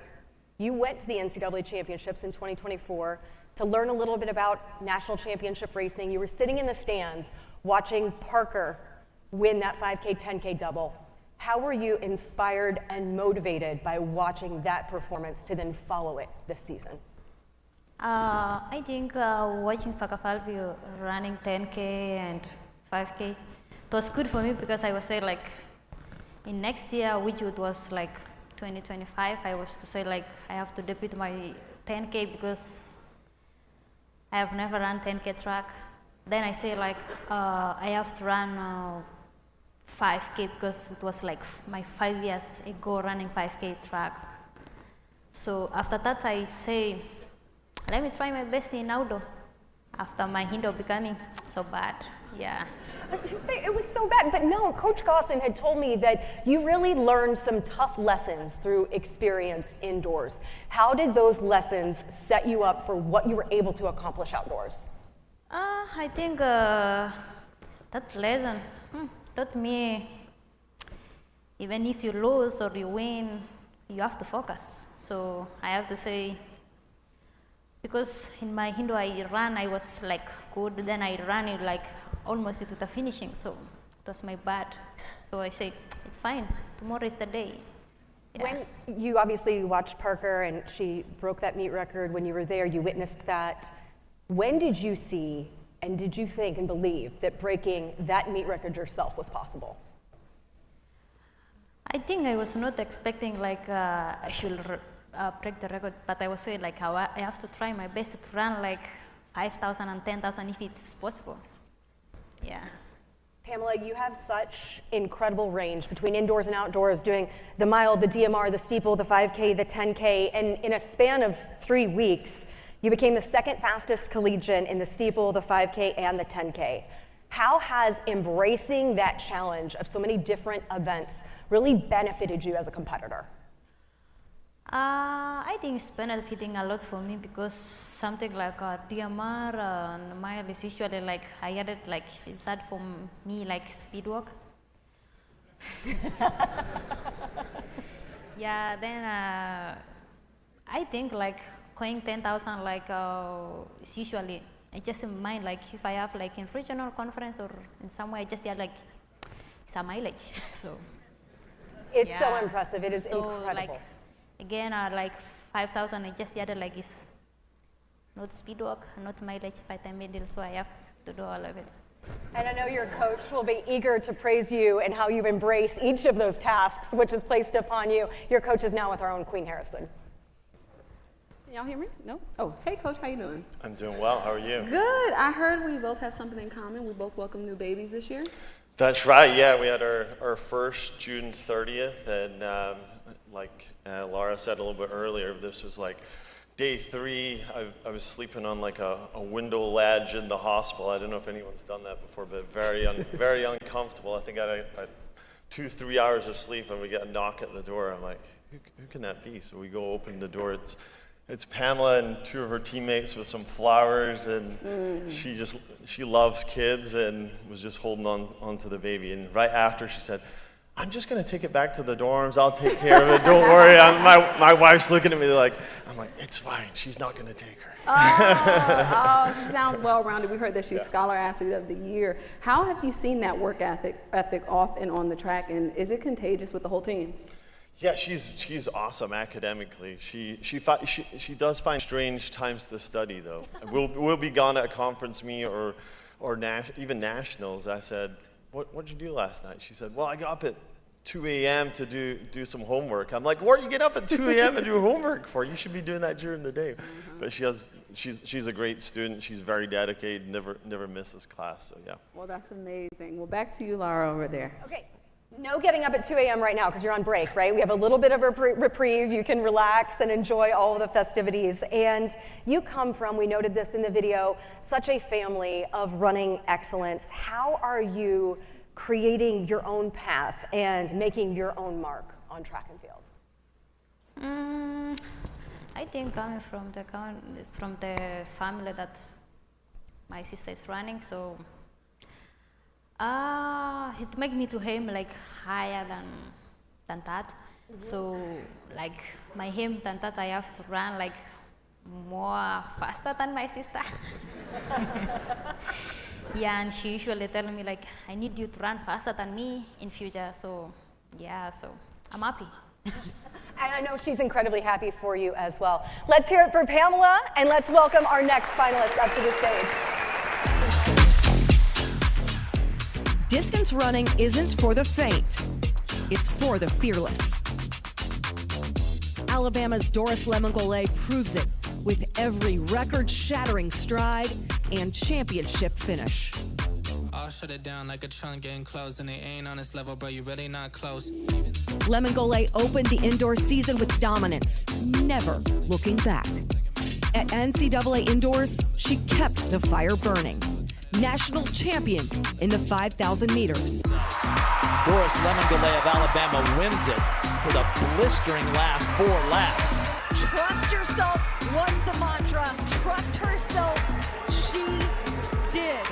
you went to the NCAA Championships in 2024 to learn a little bit about national championship racing. You were sitting in the stands watching Parker win that 5K, 10K double. How were you inspired and motivated by watching that performance to then follow it this season? I think watching Fakafalvi running 10K and 5K, it was good for me because I was say like in next year, which it was like 2025, I was to say like I have to debut my 10K because I have never run 10K track. Then I say like I have to run 5K because it was like my 5 years ago running 5K track. So after that I say, let me try my best in outdoor after my indoor becoming so bad. Yeah. You say it was so bad, but no, Coach Gosson had told me that you really learned some tough lessons through experience indoors. How did those lessons set you up for what you were able to accomplish outdoors? I think that lesson taught me even if you lose or you win, you have to focus. So I have to say, because in my Hindu I ran, I was like good, then I ran it like almost to the finishing, so it was my bad. So I said, it's fine, tomorrow is the day. Yeah. When you obviously watched Parker and she broke that meet record when you were there, you witnessed that. When did you see and did you think and believe that breaking that meet record yourself was possible? I think I was not expecting like I should break the record, but I was saying like I have to try my best to run like 5,000 and 10,000 if it's possible. Yeah. Pamela, you have such incredible range between indoors and outdoors, doing the mile, the DMR, the steeple, the 5K, the 10K, and in a span of 3 weeks, you became the second fastest collegiate in the steeple, the 5K, and the 10K. How has embracing that challenge of so many different events really benefited you as a competitor? I think it's benefiting a lot for me because something like DMR and mile is usually like I added like is that for me like speed walk. Yeah, then I think like going 10,000 like is usually I just in mind like if I have like in regional conference or in somewhere I just add like it's a mileage. So it's yeah. So impressive. It is so, incredible. Like, again, like 5,000, I just added like is not speed walk, not mileage, but I'm middle, so I have to do all of it. And I know your coach will be eager to praise you and how you embrace each of those tasks which is placed upon you. Your coach is now with our own Queen Harrison. Y'all hear me? No? Oh, hey Coach, how you doing? I'm doing well, how are you? Good, I heard we both have something in common. We both welcome new babies this year. That's right, yeah, we had our first June 30th, and like Laura said a little bit earlier, this was like day 3. I was sleeping on like a window ledge in the hospital. I don't know if anyone's done that before, but very uncomfortable. I think I had 2-3 hours of sleep and we get a knock at the door. I'm like, who can that be? So we go open the door. It's Pamela and two of her teammates with some flowers, and she loves kids and was just holding on to the baby. And right after, she said, "I'm just going to take it back to the dorms. I'll take care of it. Don't worry." My wife's looking at me like, I'm like, "It's fine. She's not going to take her." She sounds well-rounded. We heard that she's Scholar Athlete of the Year. How have you seen that work ethic off and on the track, and is it contagious with the whole team? Yeah, she's awesome academically. She does find strange times to study though. We'll be gone at a conference meet or even nationals. I said, "What'd you do last night?" She said, "Well, I got up at 2 a.m. to do some homework." I'm like, "What do you get up at 2 a.m. and do homework for? You should be doing that during the day." But she's a great student. She's very dedicated. Never misses class. So yeah. Well, that's amazing. Well, back to you, Laura, over there. Okay. No getting up at 2 a.m. right now because you're on break, right? We have a little bit of a reprieve. You can relax and enjoy all of the festivities. And you come from, we noted this in the video, such a family of running excellence. How are you creating your own path and making your own mark on track and field? I think coming from the family that my sister is running, so it makes me to aim like higher than that. So like my aim than that, I have to run like more faster than my sister. Yeah, and she usually tell me like, "I need you to run faster than me in future." So yeah, so I'm happy. And I know she's incredibly happy for you as well. Let's hear it for Pamela, and let's welcome our next finalist up to the stage. Distance running isn't for the faint. It's for the fearless. Alabama's Doris Lemon-Golay proves it with every record-shattering stride and championship finish. I'll shut it down like a trunk getting close, and it ain't on this level, bro, you're really not close. Lemon-Golay opened the indoor season with dominance, never looking back. At NCAA Indoors, she kept the fire burning. National champion in the 5,000 meters. Doris Lemon-Golay of Alabama wins it with a blistering last 4 laps. Trust yourself was the mantra. Trust herself. She did.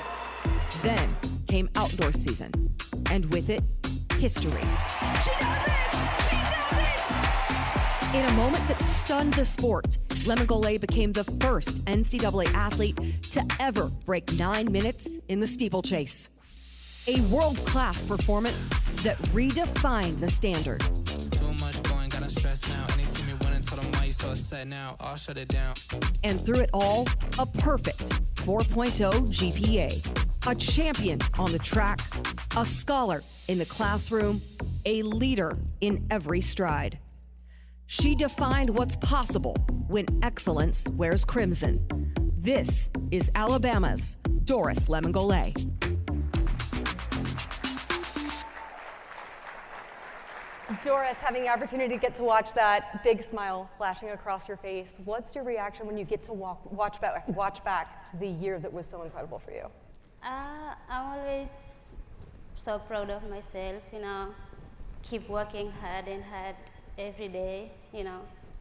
Then came outdoor season, and with it, history. She does it! She does it! In a moment that stunned the sport, Lemon-Golay became the first NCAA athlete to ever break 9 minutes in the steeplechase. A world-class performance that redefined the standard. Too much going, gotta stress now. And they see me winning, told them why you so upset now. I'll shut it down. And through it all, a perfect 4.0 GPA. A champion on the track, a scholar in the classroom, a leader in every stride. She defined what's possible when excellence wears crimson. This is Alabama's Doris Lemon-Golay. Doris, having the opportunity to get to watch that big smile flashing across your face, what's your reaction when you get to watch back the year that was so incredible for you? I'm always so proud of myself, keep working hard and hard every day,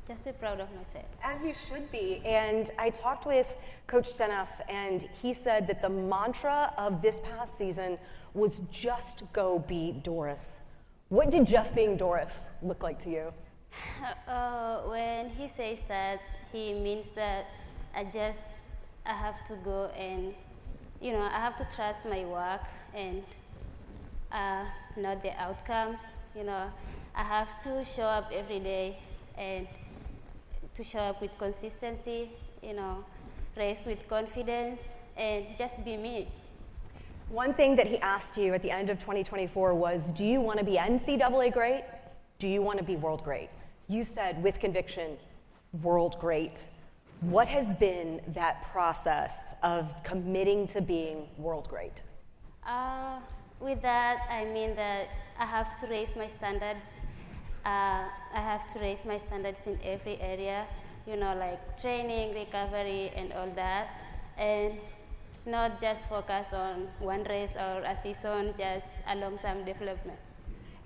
just be proud of myself. As you should be. And I talked with Coach Stenoff, and he said that the mantra of this past season was just go beat Doris. What did just being Doris look like to you? When he says that, he means that I have to go and, I have to trust my work and not the outcomes. I have to show up every day and to show up with consistency, race with confidence, and just be me. One thing that he asked you at the end of 2024 was, do you want to be NCAA great? Do you want to be world great? You said with conviction, world great. What has been that process of committing to being world great? With that, I mean that I have to raise my standards. I have to raise my standards in every area, like training, recovery, and all that. And not just focus on one race or a season, just a long-term development.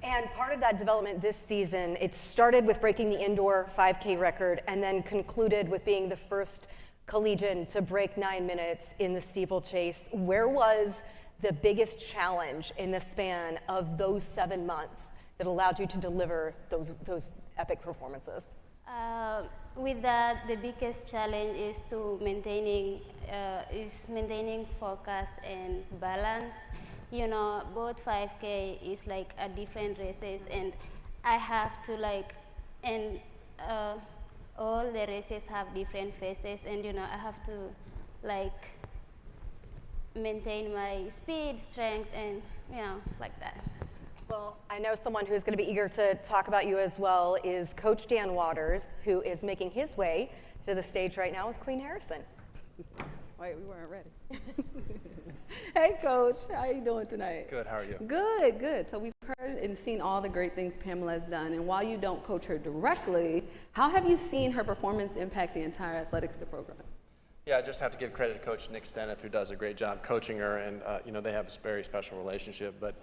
And part of that development this season, it started with breaking the indoor 5K record and then concluded with being the first collegian to break 9 minutes in the steeplechase. Where was the biggest challenge in the span of those 7 months that allowed you to deliver those epic performances? With that, the biggest challenge is to maintaining focus and balance. You know, both 5K is like a different races, and I have to all the races have different phases, and you know, I have to maintain my speed, strength, and you know, like that. Well, I know someone who's going to be eager to talk about you as well is Coach Dan Waters, who is making his way to the stage right now with Queen Harrison. Wait, we weren't ready. Hey, Coach, how are you doing tonight? Good, how are you? Good, good. So we've heard and seen all the great things Pamela has done, and while you don't coach her directly, how have you seen her performance impact the entire athletics program? Yeah, I just have to give credit to Coach Nick Steniff, who does a great job coaching her, and you know, they have a very special relationship, but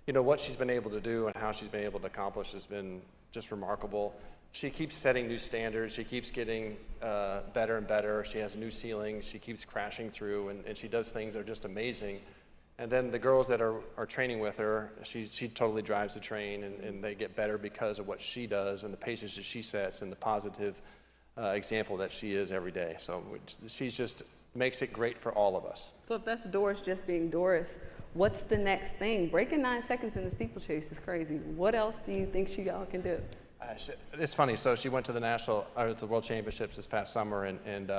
you know, what she's been able to do and how she's been able to accomplish has been just remarkable. She keeps setting new standards. She keeps getting better and better. She has new ceilings. She keeps crashing through, and she does things that are just amazing. And then the girls that are training with her, she totally drives the train, and they get better because of what she does and the paces that she sets and the positive example that she is every day. So she's just makes it great for all of us. So if that's Doris just being Doris, what's the next thing? Breaking 9 seconds in the steeplechase is crazy. What else do you think she all can do? It's funny. So she went to the World Championships this past summer, and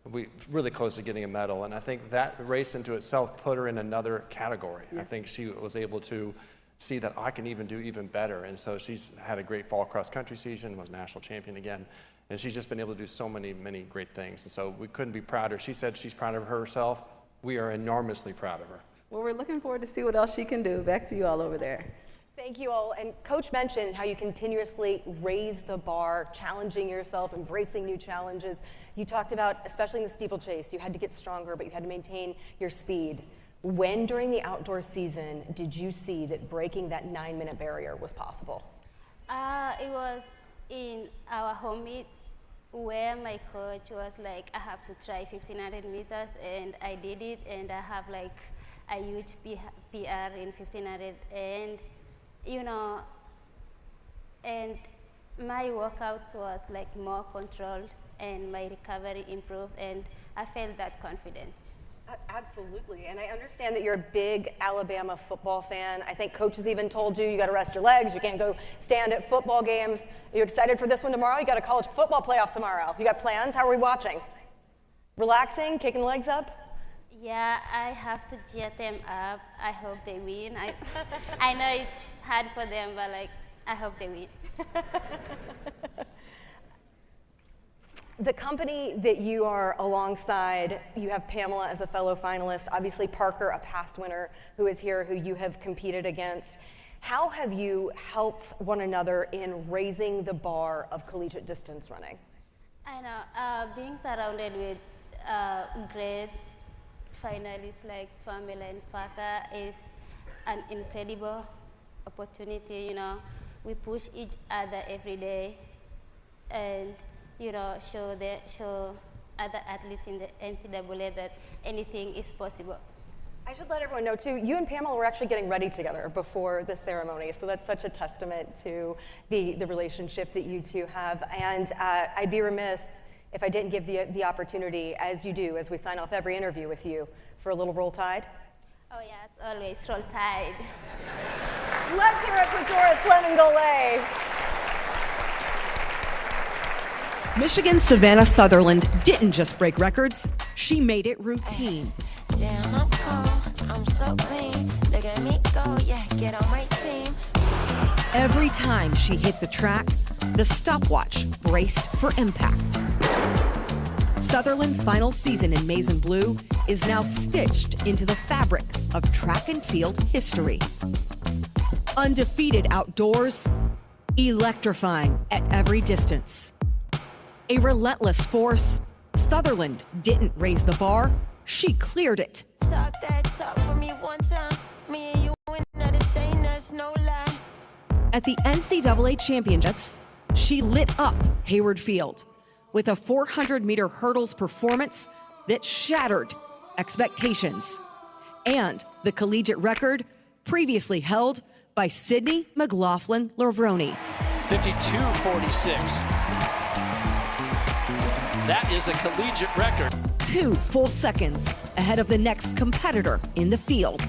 we really close to getting a medal. And I think that race into itself put her in another category. Yeah. I think she was able to see that I can even do even better. And so she's had a great fall cross country season, was national champion again. And she's just been able to do so many, many great things. And so we couldn't be prouder. She said she's proud of herself. We are enormously proud of her. Well, we're looking forward to see what else she can do. Back to you all over there. Thank you all. And Coach mentioned how you continuously raise the bar, challenging yourself, embracing new challenges. You talked about, especially in the steeplechase, you had to get stronger, but you had to maintain your speed. When during the outdoor season did you see that breaking that 9-minute barrier was possible? It was in our home meet where my coach was like, I have to try 1500 meters, and I did it, and I have like a huge PR in 1500, and you know, and my workouts was like more controlled, and my recovery improved, and I felt that confidence. Absolutely, and I understand that you're a big Alabama football fan. I think Coach has even told you got to rest your legs, you can't go stand at football games. Are you excited for this one tomorrow? You got a college football playoff tomorrow. You got plans? How are we watching? Relaxing, kicking the legs up? Yeah, I have to cheer them up. I hope they win. I know it's hard for them, but like, I hope they win. The company that you are alongside, you have Pamela as a fellow finalist, obviously Parker, a past winner who is here, who you have competed against. How have you helped one another in raising the bar of collegiate distance running? I know, being surrounded with great finalists like Pamela and Parker is an incredible opportunity. You know, we push each other every day, and you know, show other athletes in the NCAA that anything is possible. I should let everyone know too, you and Pamela were actually getting ready together before the ceremony, so that's such a testament to the relationship that you two have. And I'd be remiss if I didn't give the opportunity, as you do, as we sign off every interview with you, for a little Roll Tide. Oh yes, always Roll Tide. Let's hear it for Doris Lemon-Golay. Michigan's Savannah Sutherland didn't just break records, she made it routine. Damn, I'm cold, I'm so clean. Look at me go, yeah, get on my team. Every time she hit the track, the stopwatch braced for impact. Sutherland's final season in maize and blue is now stitched into the fabric of track and field history. Undefeated outdoors, electrifying at every distance. A relentless force, Sutherland didn't raise the bar, she cleared it. Talk that talk for me one time. Me and you ain't not the same, that's no lie. At the NCAA Championships, she lit up Hayward Field with a 400-meter hurdles performance that shattered expectations and the collegiate record previously held by Sydney McLaughlin-Lavroni. 52:46. That is a collegiate record. 2 full seconds ahead of the next competitor in the field.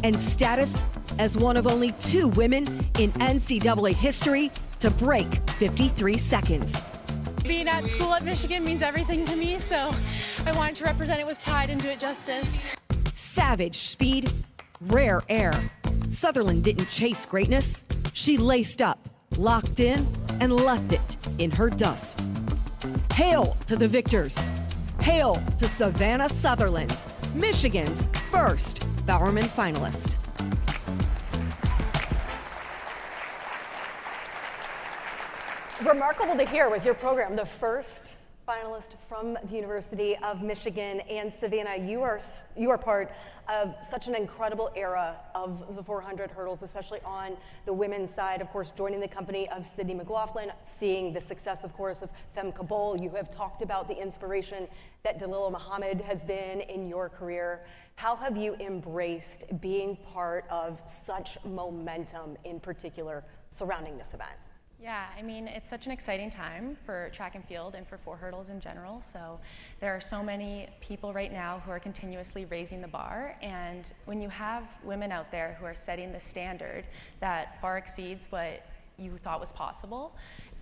And status as one of only 2 women in NCAA history to break 53 seconds. Being at school at Michigan means everything to me, so I wanted to represent it with pride and do it justice. Savage speed, rare air. Sutherland didn't chase greatness. She laced up, locked in, and left it in her dust. Hail to the victors. Hail to Savannah Sutherland, Michigan's first Bowerman finalist. Remarkable to hear with your program, the first finalist from the University of Michigan. And Savannah, you are part of such an incredible era of the 400 hurdles, especially on the women's side. Of course, joining the company of Sydney McLaughlin, seeing the success, of course, of Fem Kabul. You have talked about the inspiration that Dalila Muhammad has been in your career. How have you embraced being part of such momentum, in particular, surrounding this event? Yeah, I mean, it's such an exciting time for track and field and for 4 hurdles in general. So there are so many people right now who are continuously raising the bar. And when you have women out there who are setting the standard that far exceeds what you thought was possible,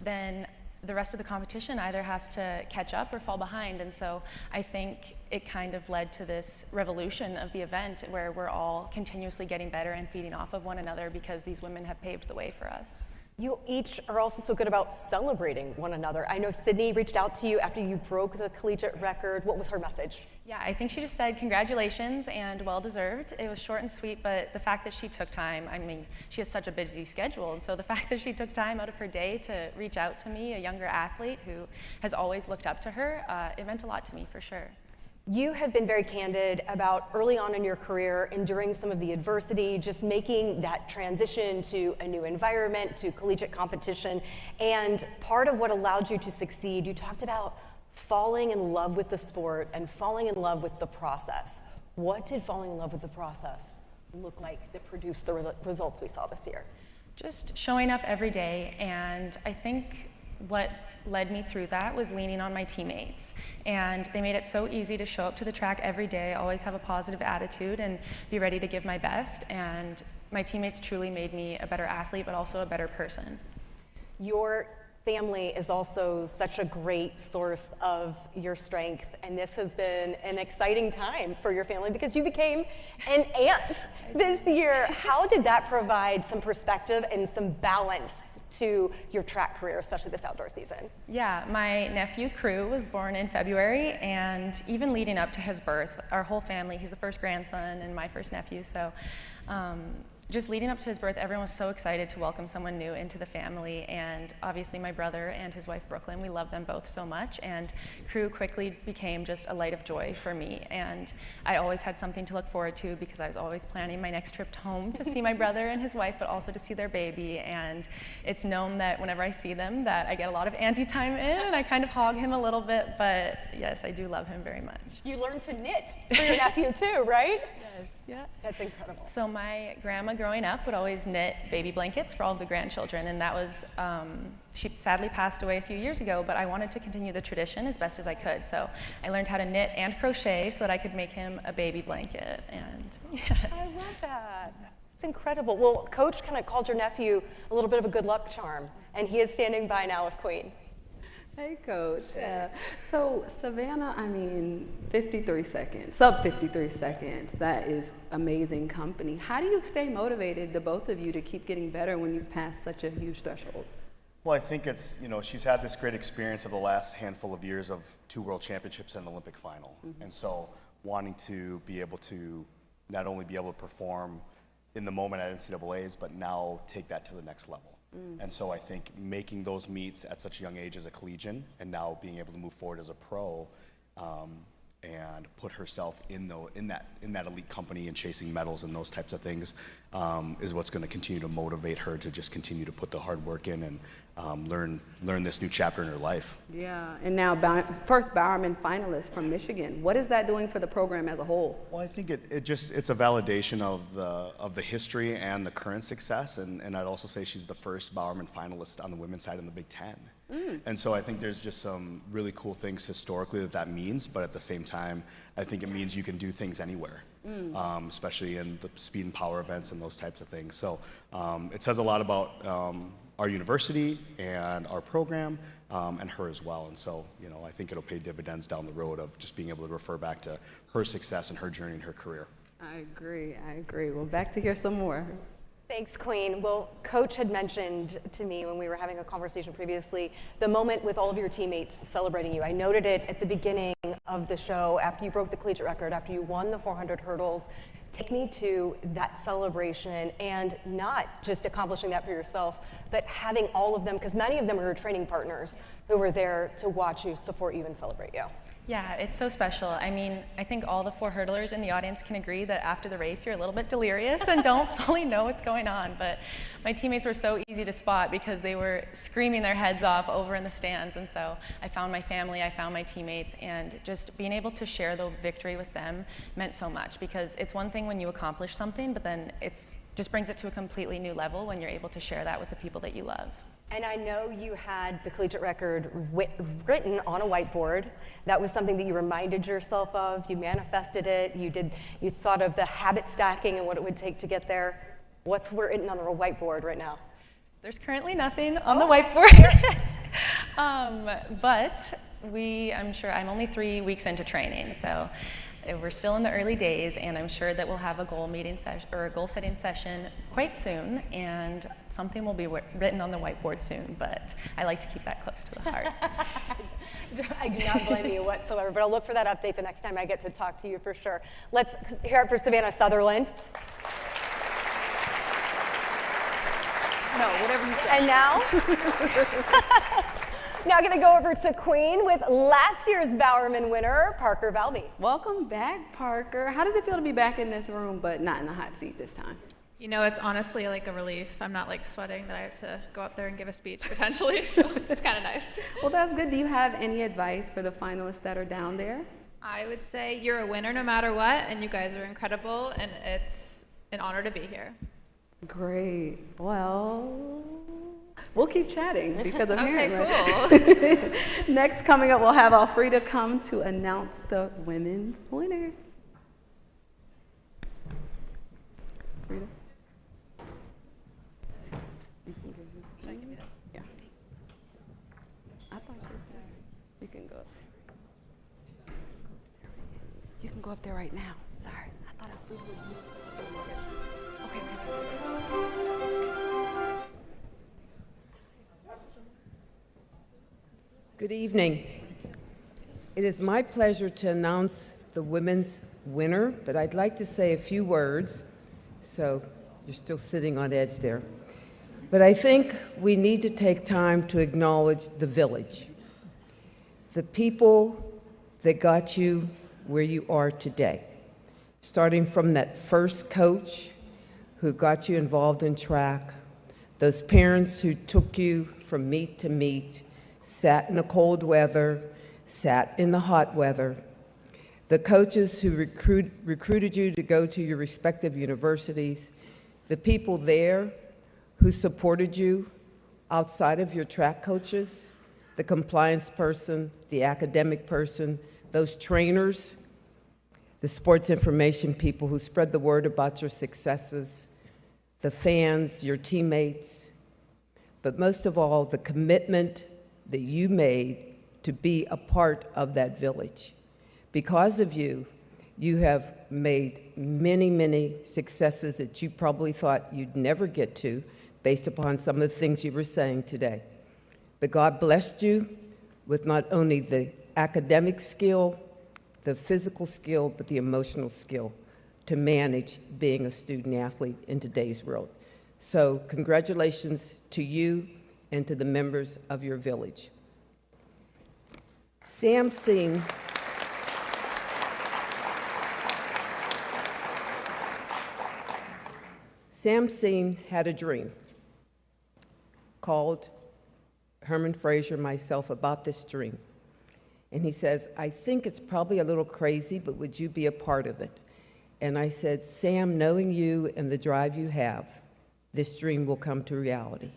then the rest of the competition either has to catch up or fall behind. And so I think it kind of led to this revolution of the event where we're all continuously getting better and feeding off of one another because these women have paved the way for us. You each are also so good about celebrating one another. I know Sydney reached out to you after you broke the collegiate record. What was her message? Yeah, I think she just said congratulations and well deserved. It was short and sweet, but the fact that she took time, I mean, she has such a busy schedule, and so the fact that she took time out of her day to reach out to me, a younger athlete who has always looked up to her, it meant a lot to me for sure. You have been very candid about early on in your career, enduring some of the adversity, just making that transition to a new environment, to collegiate competition. And part of what allowed you to succeed, you talked about falling in love with the sport and falling in love with the process. What did falling in love with the process look like that produced the results we saw this year? Just showing up every day, and I think what led me through that was leaning on my teammates. And they made it so easy to show up to the track every day, always have a positive attitude and be ready to give my best. And my teammates truly made me a better athlete, but also a better person. Your family is also such a great source of your strength, and this has been an exciting time for your family because you became an aunt this year. How did that provide some perspective and some balance to your track career, especially this outdoor season? Yeah, my nephew Crew was born in February, and even leading up to his birth, our whole family, he's the first grandson and my first nephew, so just leading up to his birth, everyone was so excited to welcome someone new into the family, and obviously my brother and his wife Brooklyn, we love them both so much, and Crew quickly became just a light of joy for me, and I always had something to look forward to because I was always planning my next trip home to see my brother and his wife, but also to see their baby, and it's known that whenever I see them that I get a lot of auntie time in, and I kind of hog him a little bit, but yes, I do love him very much. You learned to knit for your nephew too, right? Yes, yeah. That's incredible. So my grandma growing up would always knit baby blankets for all of the grandchildren, and that was, she sadly passed away a few years ago, but I wanted to continue the tradition as best as I could. So I learned how to knit and crochet so that I could make him a baby blanket, and yeah. I love that. It's incredible. Well, Coach kind of called your nephew a little bit of a good luck charm, and he is standing by now with Queen. Hey, Coach. So, Savannah, I mean, 53 seconds, sub 53 seconds. That is amazing company. How do you stay motivated, the both of you, to keep getting better when you've passed such a huge threshold? Well, I think it's, she's had this great experience of the last handful of years of 2 world championships and an Olympic final. Mm-hmm. And so wanting to be able to not only be able to perform in the moment at NCAAs, but now take that to the next level. And so I think making those meets at such a young age as a collegian and now being able to move forward as a pro and put herself in that elite company and chasing medals and those types of things is what's going to continue to motivate her to just continue to put the hard work in and learn this new chapter in her life. Yeah, and now first Bowerman finalist from Michigan. What is that doing for the program as a whole? Well, I think it's a validation of the history and the current success, and I'd also say she's the first Bowerman finalist on the women's side in the Big Ten. And so I think there's just some really cool things historically that means, but at the same time, I think it means you can do things anywhere, especially in the speed and power events and those types of things. So it says a lot about our university and our program and her as well. And so, I think it'll pay dividends down the road of just being able to refer back to her success and her journey and her career. I agree. Well, back to hear some more. Thanks, Queen. Well, Coach had mentioned to me when we were having a conversation previously, the moment with all of your teammates celebrating you. I noted it at the beginning of the show after you broke the collegiate record, after you won the 400 hurdles. Take me to that celebration, and not just accomplishing that for yourself, but having all of them, because many of them are your training partners who were there to watch you, support you, and celebrate you. Yeah, it's so special. I mean, I think all the 4 hurdlers in the audience can agree that after the race, you're a little bit delirious and don't fully know what's going on. But my teammates were so easy to spot because they were screaming their heads off over in the stands. And so I found my family, I found my teammates, and just being able to share the victory with them meant so much, because it's one thing when you accomplish something, but then it's just brings it to a completely new level when you're able to share that with the people that you love. And I know you had the collegiate record written on a whiteboard. That was something that you reminded yourself of. You manifested it. You thought of the habit stacking and what it would take to get there. What's written on the whiteboard right now? There's currently nothing on the whiteboard. But I'm only 3 weeks into training, so we're still in the early days, and I'm sure that we'll have a goal setting session quite soon, and something will be written on the whiteboard soon, but I like to keep that close to the heart. I do not blame you whatsoever, but I'll look for that update the next time I get to talk to you for sure. Let's hear it for Savannah Sutherland. No, whatever you say. And now, now I'm going to go over to Queen with last year's Bowerman winner, Parker Valby. Welcome back, Parker. How does it feel to be back in this room, but not in the hot seat this time? It's honestly like a relief. I'm not like sweating that I have to go up there and give a speech potentially, so it's kind of nice. Well, that's good. Do you have any advice for the finalists that are down there? I would say you're a winner no matter what, and you guys are incredible, and it's an honor to be here. Great. Well, we'll keep chatting because apparently. Okay, cool. Next, coming up, we'll have Alfreda come to announce the women's winner. Alfreda. Yeah. I thought you can go up there. You can go up there right now. Sorry. I thought Alfreda would be. Good evening. It is my pleasure to announce the women's winner, but I'd like to say a few words, so you're still sitting on edge there. But I think we need to take time to acknowledge the village, the people that got you where you are today, starting from that first coach who got you involved in track, those parents who took you from meet to meet, sat in the cold weather, sat in the hot weather, the coaches who recruited you to go to your respective universities, the people there who supported you outside of your track coaches, the compliance person, the academic person, those trainers, the sports information people who spread the word about your successes, the fans, your teammates, but most of all, the commitment that you made to be a part of that village. Because of you, you have made many, many successes that you probably thought you'd never get to based upon some of the things you were saying today. But God blessed you with not only the academic skill, the physical skill, but the emotional skill to manage being a student athlete in today's world. So congratulations to you and to the members of your village. Sam Seen. Sam Seen had a dream, called Herman Fraser, myself, about this dream. And he says, I think it's probably a little crazy, but would you be a part of it? And I said, Sam, knowing you and the drive you have, this dream will come to reality.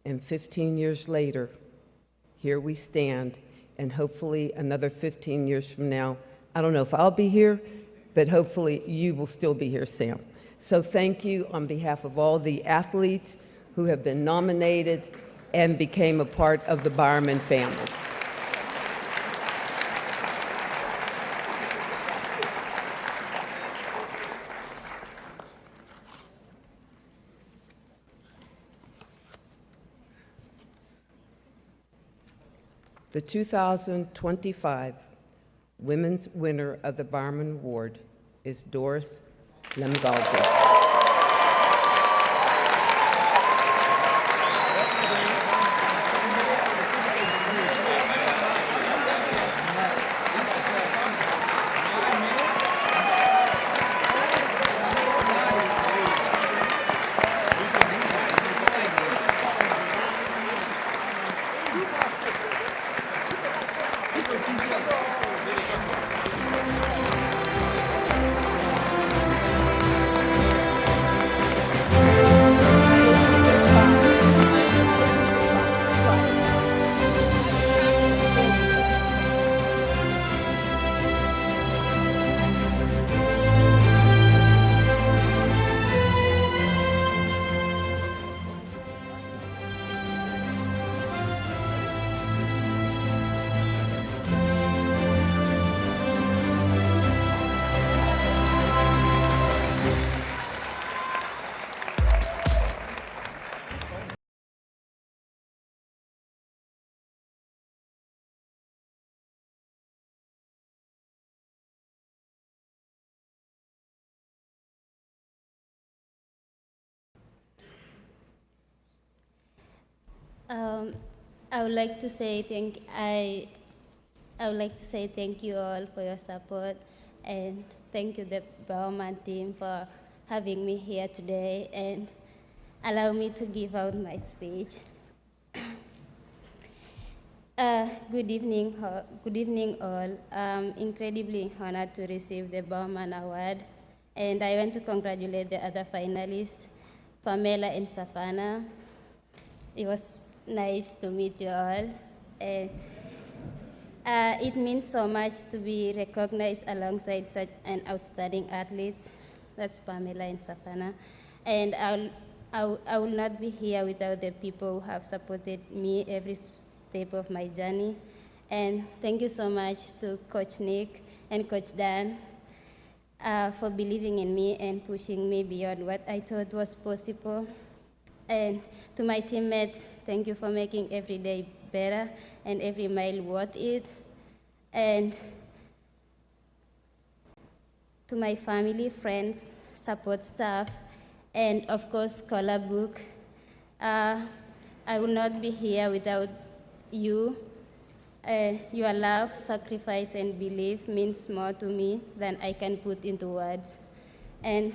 And 15 years later, here we stand, and hopefully another 15 years from now, I don't know if I'll be here, but hopefully you will still be here, Sam. So thank you on behalf of all the athletes who have been nominated and became a part of the Bowerman family. The 2025 Women's Winner of the Bowerman Award is Doris Lemgaldi. I would like to say thank you all for your support, and thank you the Bowerman team for having me here today and allow me to give out my speech. Good evening all. I'm incredibly honored to receive the Bowerman Award, and I want to congratulate the other finalists, Pamela and Savannah. It was nice to meet you all. It means so much to be recognized alongside such an outstanding athletes. That's Pamela and Savannah. And I will not be here without the people who have supported me every step of my journey. And thank you so much to Coach Nick and Coach Dan for believing in me and pushing me beyond what I thought was possible. And to my teammates, thank you for making every day better and every mile worth it. And to my family, friends, support staff, and of course, Scholar Book. I will not be here without you. Your love, sacrifice, and belief means more to me than I can put into words. And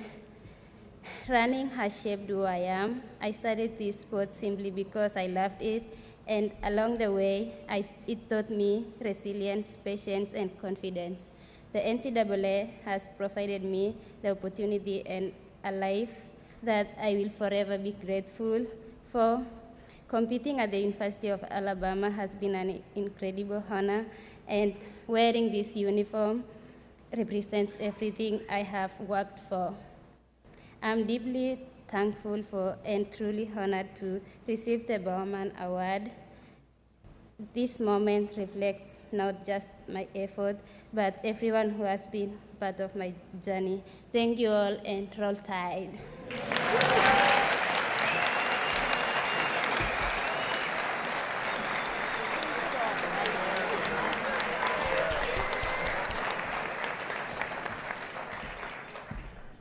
running has shaped who I am. I started this sport simply because I loved it, and along the way, it taught me resilience, patience, and confidence. The NCAA has provided me the opportunity and a life that I will forever be grateful for. Competing at the University of Alabama has been an incredible honor, and wearing this uniform represents everything I have worked for. I'm deeply thankful for and truly honored to receive the Bowerman Award. This moment reflects not just my effort, but everyone who has been part of my journey. Thank you all, and roll tide.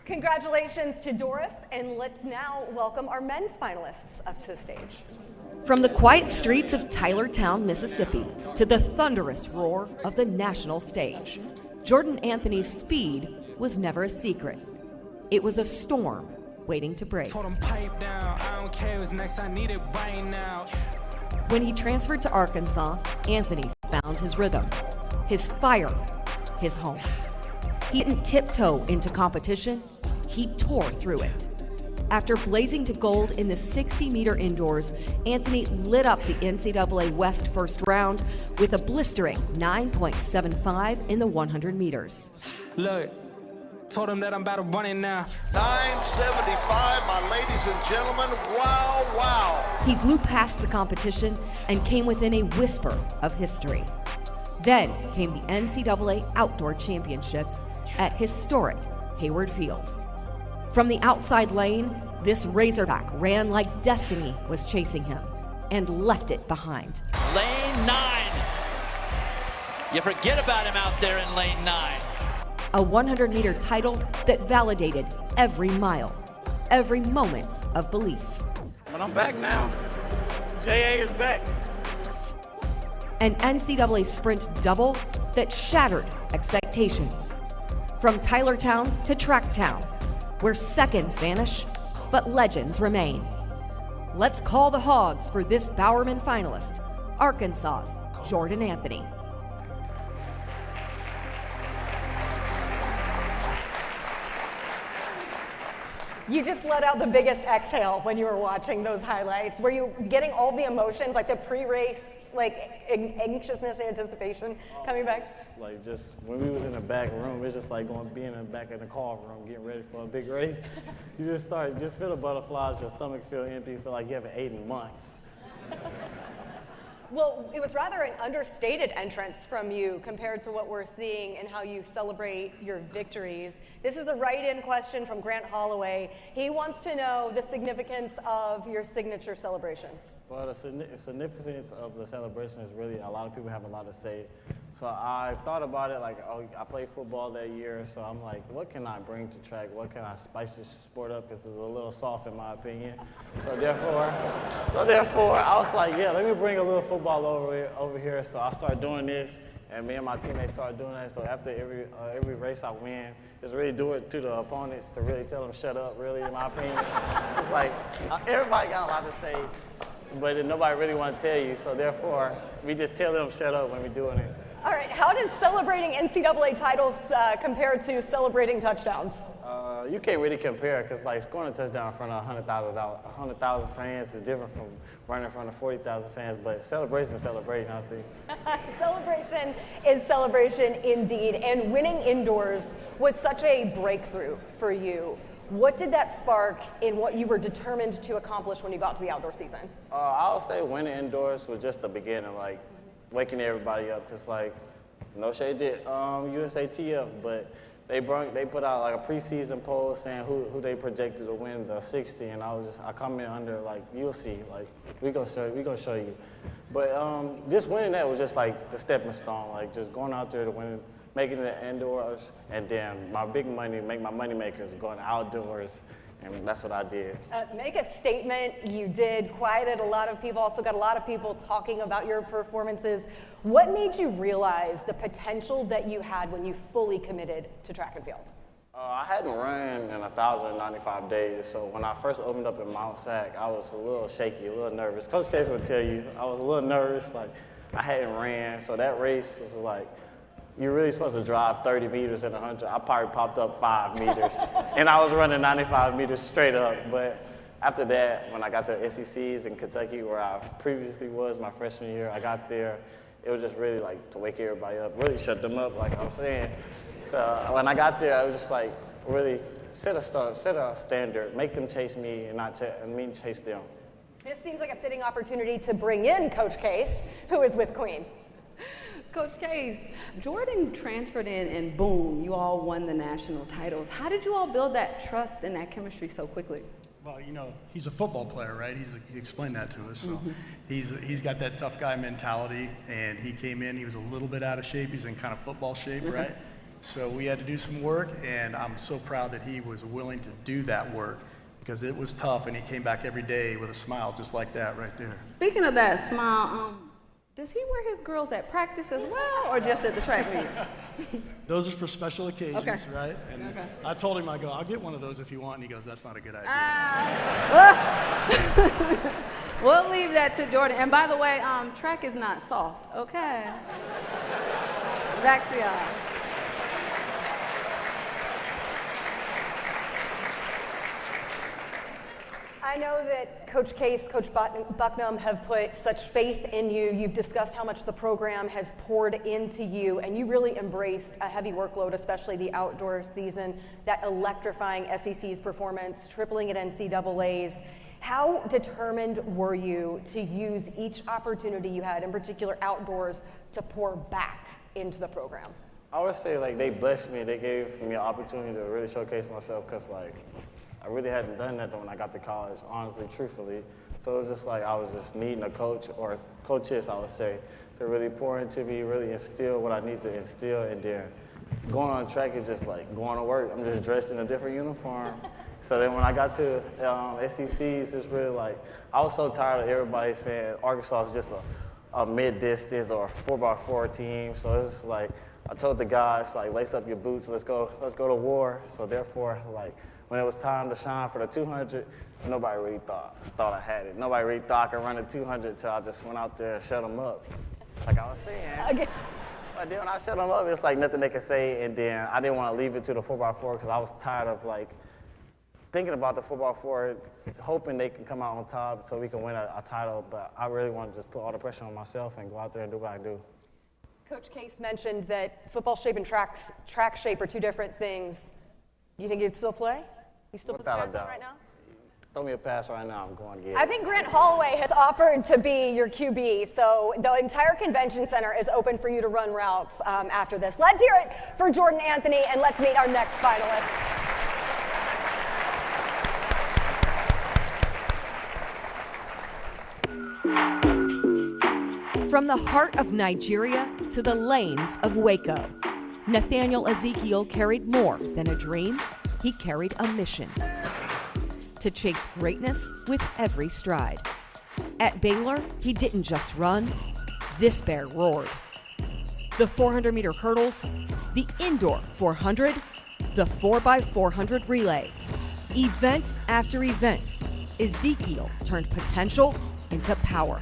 Congratulations to Doris, and let's now welcome our men's finalists up to the stage. From the quiet streets of Tylertown, Mississippi, to the thunderous roar of the national stage, Jordan Anthony's speed was never a secret. It was a storm waiting to break. Told him pipe down, I don't care what's next, I need it right now. When he transferred to Arkansas, Anthony found his rhythm, his fire, his home. He didn't tiptoe into competition, he tore through it. After blazing to gold in the 60-meter indoors, Anthony lit up the NCAA West first round with a blistering 9.75 in the 100 meters. Look, told him that I'm about to run it now. 9:75, my ladies and gentlemen. Wow, wow. He blew past the competition and came within a whisper of history. Then came the NCAA Outdoor Championships at historic Hayward Field. From the outside lane, this Razorback ran like destiny was chasing him and left it behind. Lane 9. You forget about him out there in lane 9. A 100-meter title that validated every mile, every moment of belief. But I'm back now. JA is back. An NCAA sprint double that shattered expectations. From Tylertown to Tracktown, where seconds vanish, but legends remain. Let's call the hogs for this Bowerman finalist, Arkansas's Jordan Anthony. You just let out the biggest exhale when you were watching those highlights. Were you getting all the emotions, like the pre-race, like anxiousness, anticipation coming back? Like just when we was in the back room, it's just like being in the back of the car room, getting ready for a big race. You just feel the butterflies, your stomach feel empty, you feel like you haven't eaten in months. Well, it was rather an understated entrance from you compared to what we're seeing and how you celebrate your victories. This is a write-in question from Grant Holloway. He wants to know the significance of your signature celebrations. Well, the significance of the celebration is really, a lot of people have a lot to say. So I thought about it like, oh, I played football that year, so I'm like, what can I bring to track? What can I spice this sport up? Because it's a little soft in my opinion. So therefore, I was like, yeah, let me bring a little football over here. So I started doing this, and me and my teammates started doing that. So after every race I win, just really do it to the opponents to really tell them shut up, really, in my opinion. It's like, everybody got a lot to say, but nobody really want to tell you. So therefore, we just tell them shut up when we're doing it. All right, how does celebrating NCAA titles compare to celebrating touchdowns? You can't really compare because like scoring a touchdown in front of 100,000 fans is different from running in front of 40,000 fans, but celebration is celebration, I think. Celebration is celebration indeed, and winning indoors was such a breakthrough for you. What did that spark in what you were determined to accomplish when you got to the outdoor season? I would say winning indoors was just the beginning, like waking everybody up, because like, no shade did USATF, but they put out like a preseason poll saying who they projected to win the 60, and I come in under like, you'll see, like we gonna show you. But just winning that was just like the stepping stone, like just going out there to win, making it indoors, and then my big money, make my money makers going outdoors. And that's what I did. Make a statement. You did, quieted a lot of people, also got a lot of people talking about your performances. What made you realize the potential that you had when you fully committed to track and field? I hadn't run in 1,095 days, so when I first opened up in Mount Sac, I was a little shaky, a little nervous. Coach Case would tell you, I was a little nervous, like I hadn't ran, so that race was like, you're really supposed to drive 30 meters in 100. I probably popped up 5 meters, and I was running 95 meters straight up. But after that, when I got to SECs in Kentucky, where I previously was my freshman year, I got there. It was just really like to wake everybody up, really shut them up, like I'm saying. So when I got there, I was just like, really set a standard, make them chase me and not me chase them. This seems like a fitting opportunity to bring in Coach Case, who is with Queen. Coach Case, Jordan transferred in and boom, you all won the national titles. How did you all build that trust and that chemistry so quickly? Well, you know, he's a football player, right? He explained that to us. So he's got that tough guy mentality, and he came in, he was a little bit out of shape. He's in kind of football shape, right? So we had to do some work, and I'm so proud that he was willing to do that work because it was tough, and he came back every day with a smile just like that right there. Speaking of that smile, Does he wear his girls at practice as well, or just at the track meet? Those are for special occasions, Okay. right? And Okay. I told him, I go, I'll get one of those if you want. And he goes, that's not a good idea. We'll leave that to Jordan. And by the way, track is not soft, okay? Back to y'all. I know that Coach Case, Coach Bucknam have put such faith in you. You've discussed how much the program has poured into you, and you really embraced a heavy workload, especially the outdoor season, that electrifying SEC's performance, tripling at NCAAs. How determined were you to use each opportunity you had, in particular outdoors, to pour back into the program? I would say like they blessed me. They gave me an opportunity to really showcase myself because like I really hadn't done that when I got to college, honestly, truthfully. So it was just like I was just needing a coach or coaches, I would say, to really pour into me, really instill what I need to instill. And then going on track is just like going to work. I'm just dressed in a different uniform. So then when I got to SEC, it's just really like, I was so tired of everybody saying Arkansas is just a mid-distance or a 4x4 team. So it's like, I told the guys, like, lace up your boots, let's go to war. So therefore, like, when it was time to shine for the 200, nobody really thought I had it. Nobody really thought I could run the 200 till I just went out there and shut them up, like I was saying. But then when I shut them up, it's like nothing they could say, and then I didn't want to leave it to the 4x4 because I was tired of like thinking about the 4x4, hoping they can come out on top so we can win a title, but I really want to just put all the pressure on myself and go out there and do what I do. Coach Case mentioned that football shape and track shape are two different things. Do you think you'd still play? You still put the Without a pads on doubt. right now? Throw me a pass right now, I'm going to get it. I think Grant Holloway has offered to be your QB, so the entire convention center is open for you to run routes after this. Let's hear it for Jordan Anthony, and let's meet our next finalist. From the heart of Nigeria to the lanes of Waco, Nathaniel Ezekiel carried more than a dream. He carried a mission to chase greatness with every stride. At Baylor, he didn't just run. This bear roared. The 400-meter hurdles, the indoor 400, the 4x400 relay. Event after event, Ezekiel turned potential into power.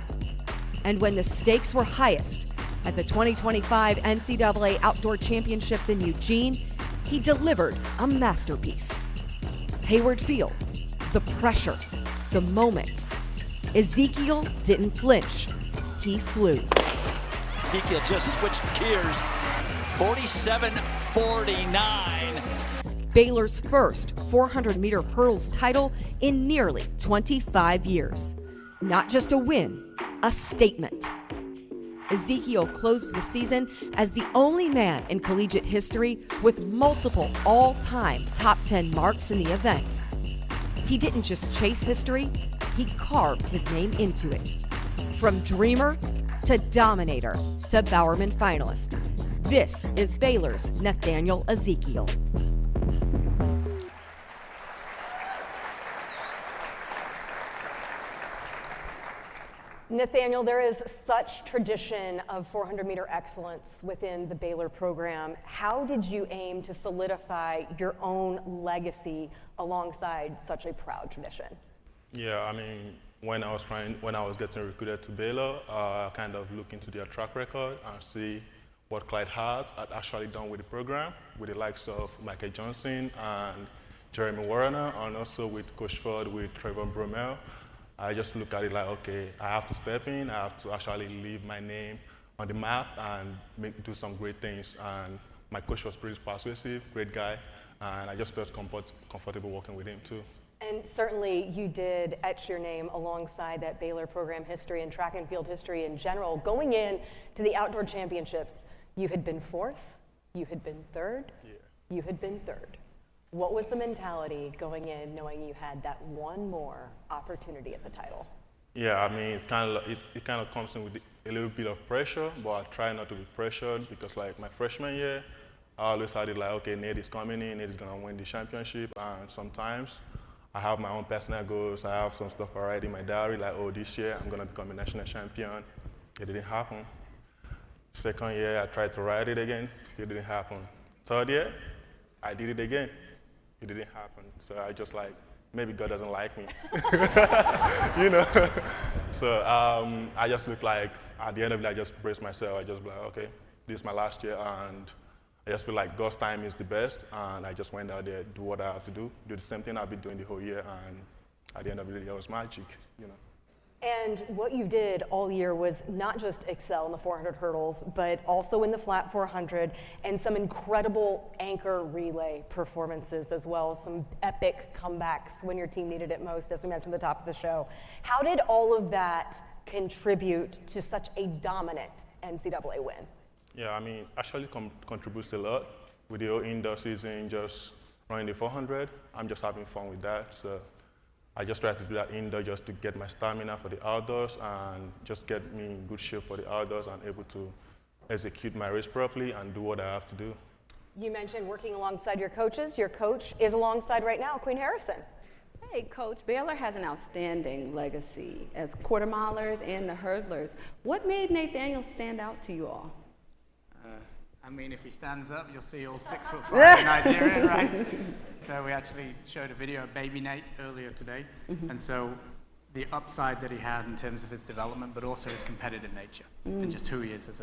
And when the stakes were highest at the 2025 NCAA Outdoor Championships in Eugene, he delivered a masterpiece. Hayward Field, the pressure, the moment. Ezekiel didn't flinch. He flew. Ezekiel just switched gears. 47-49. Baylor's first 400-meter hurdles title in nearly 25 years. Not just a win, a statement. Ezekiel closed the season as the only man in collegiate history with multiple all-time top 10 marks in the event. He didn't just chase history, he carved his name into it. From dreamer to dominator to Bowerman finalist, this is Baylor's Nathaniel Ezekiel. Nathaniel, there is such tradition of 400-meter excellence within the Baylor program. How did you aim to solidify your own legacy alongside such a proud tradition? Yeah, I mean, when I was getting recruited to Baylor, I kind of looked into their track record and see what Clyde Hart had actually done with the program, with the likes of Michael Johnson and Jeremy Warner, and also with Coach Ford, with Trevor Bromell. I just look at it like, okay, I have to step in, I have to actually leave my name on the map and do some great things. And my coach was pretty persuasive, great guy, and I just felt comfortable working with him too. And certainly you did etch your name alongside that Baylor program history and track and field history in general. Going in to the outdoor championships, you had been fourth, you had been third, you had been third. What was the mentality going in, knowing you had that one more opportunity at the title? Yeah, I mean, it kind of comes in with a little bit of pressure, but I try not to be pressured because, like, my freshman year, I always had it like, okay, Nate is coming in, Nate is gonna win the championship, and sometimes I have my own personal goals. I have some stuff already in my diary, like, oh, this year I'm gonna become a national champion. It didn't happen. Second year, I tried to ride it again. Still didn't happen. Third year, I did it again. It didn't happen. So I just like, maybe God doesn't like me. You know? So I just look like, at the end of it, I just brace myself. I just be like, okay, this is my last year, and I just feel like God's time is the best, and I just went out there, do what I have to do the same thing I've been doing the whole year, and at the end of the day, it was magic, you know. And what you did all year was not just excel in the 400 hurdles, but also in the flat 400 and some incredible anchor relay performances as well, some epic comebacks when your team needed it most, as we mentioned at the top of the show. How did all of that contribute to such a dominant NCAA win? Yeah, I mean, actually contributes a lot with the whole indoor season, just running the 400. I'm just having fun with that. So I just try to do that indoor just to get my stamina for the outdoors and just get me in good shape for the outdoors and able to execute my race properly and do what I have to do. You mentioned working alongside your coaches. Your coach is alongside right now, Queen Harrison. Hey, Coach, Baylor has an outstanding legacy as quarter milers and the hurdlers. What made Nathaniel stand out to you all? I mean, if he stands up, you'll see all 6'5" Nigerian, right? So we actually showed a video of baby Nate earlier today. And so the upside that he had in terms of his development, but also his competitive nature and just who he is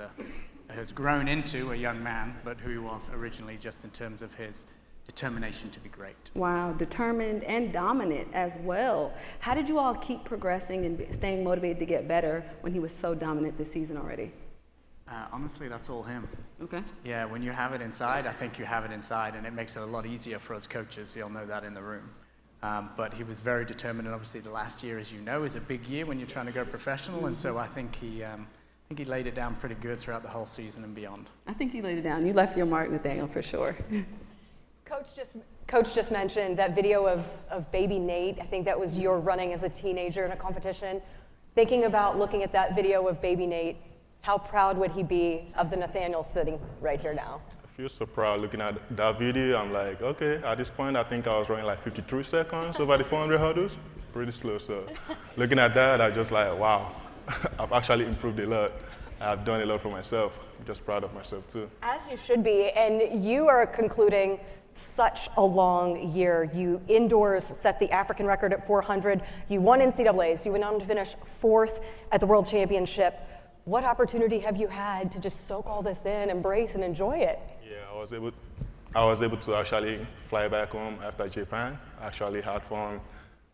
has grown into a young man, but who he was originally just in terms of his determination to be great. Wow, determined and dominant as well. How did you all keep progressing and staying motivated to get better when he was so dominant this season already? Honestly, that's all him. Okay. Yeah, when you have it inside, I think you have it inside, and it makes it a lot easier for us coaches. You'll know that in the room. But he was very determined, and obviously the last year, as you know, is a big year when you're trying to go professional, and so I think he laid it down pretty good throughout the whole season and beyond. I think he laid it down. You left your mark, Nathaniel, for sure. Coach just mentioned that video of baby Nate. I think that was your running as a teenager in a competition. Thinking about looking at that video of baby Nate, how proud would he be of the Nathaniel sitting right here now? I feel so proud looking at that video. I'm like, okay, at this point, I think I was running like 53 seconds over the 400 hurdles. Pretty slow, so looking at that, I just like, wow, I've actually improved a lot. I've done a lot for myself. I'm just proud of myself too. As you should be, and you are concluding such a long year. You indoors set the African record at 400. You won NCAAs. You went on to finish 4th at the World Championship. What opportunity have you had to just soak all this in, embrace, and enjoy it? Yeah, I was able to actually fly back home after Japan. I actually had fun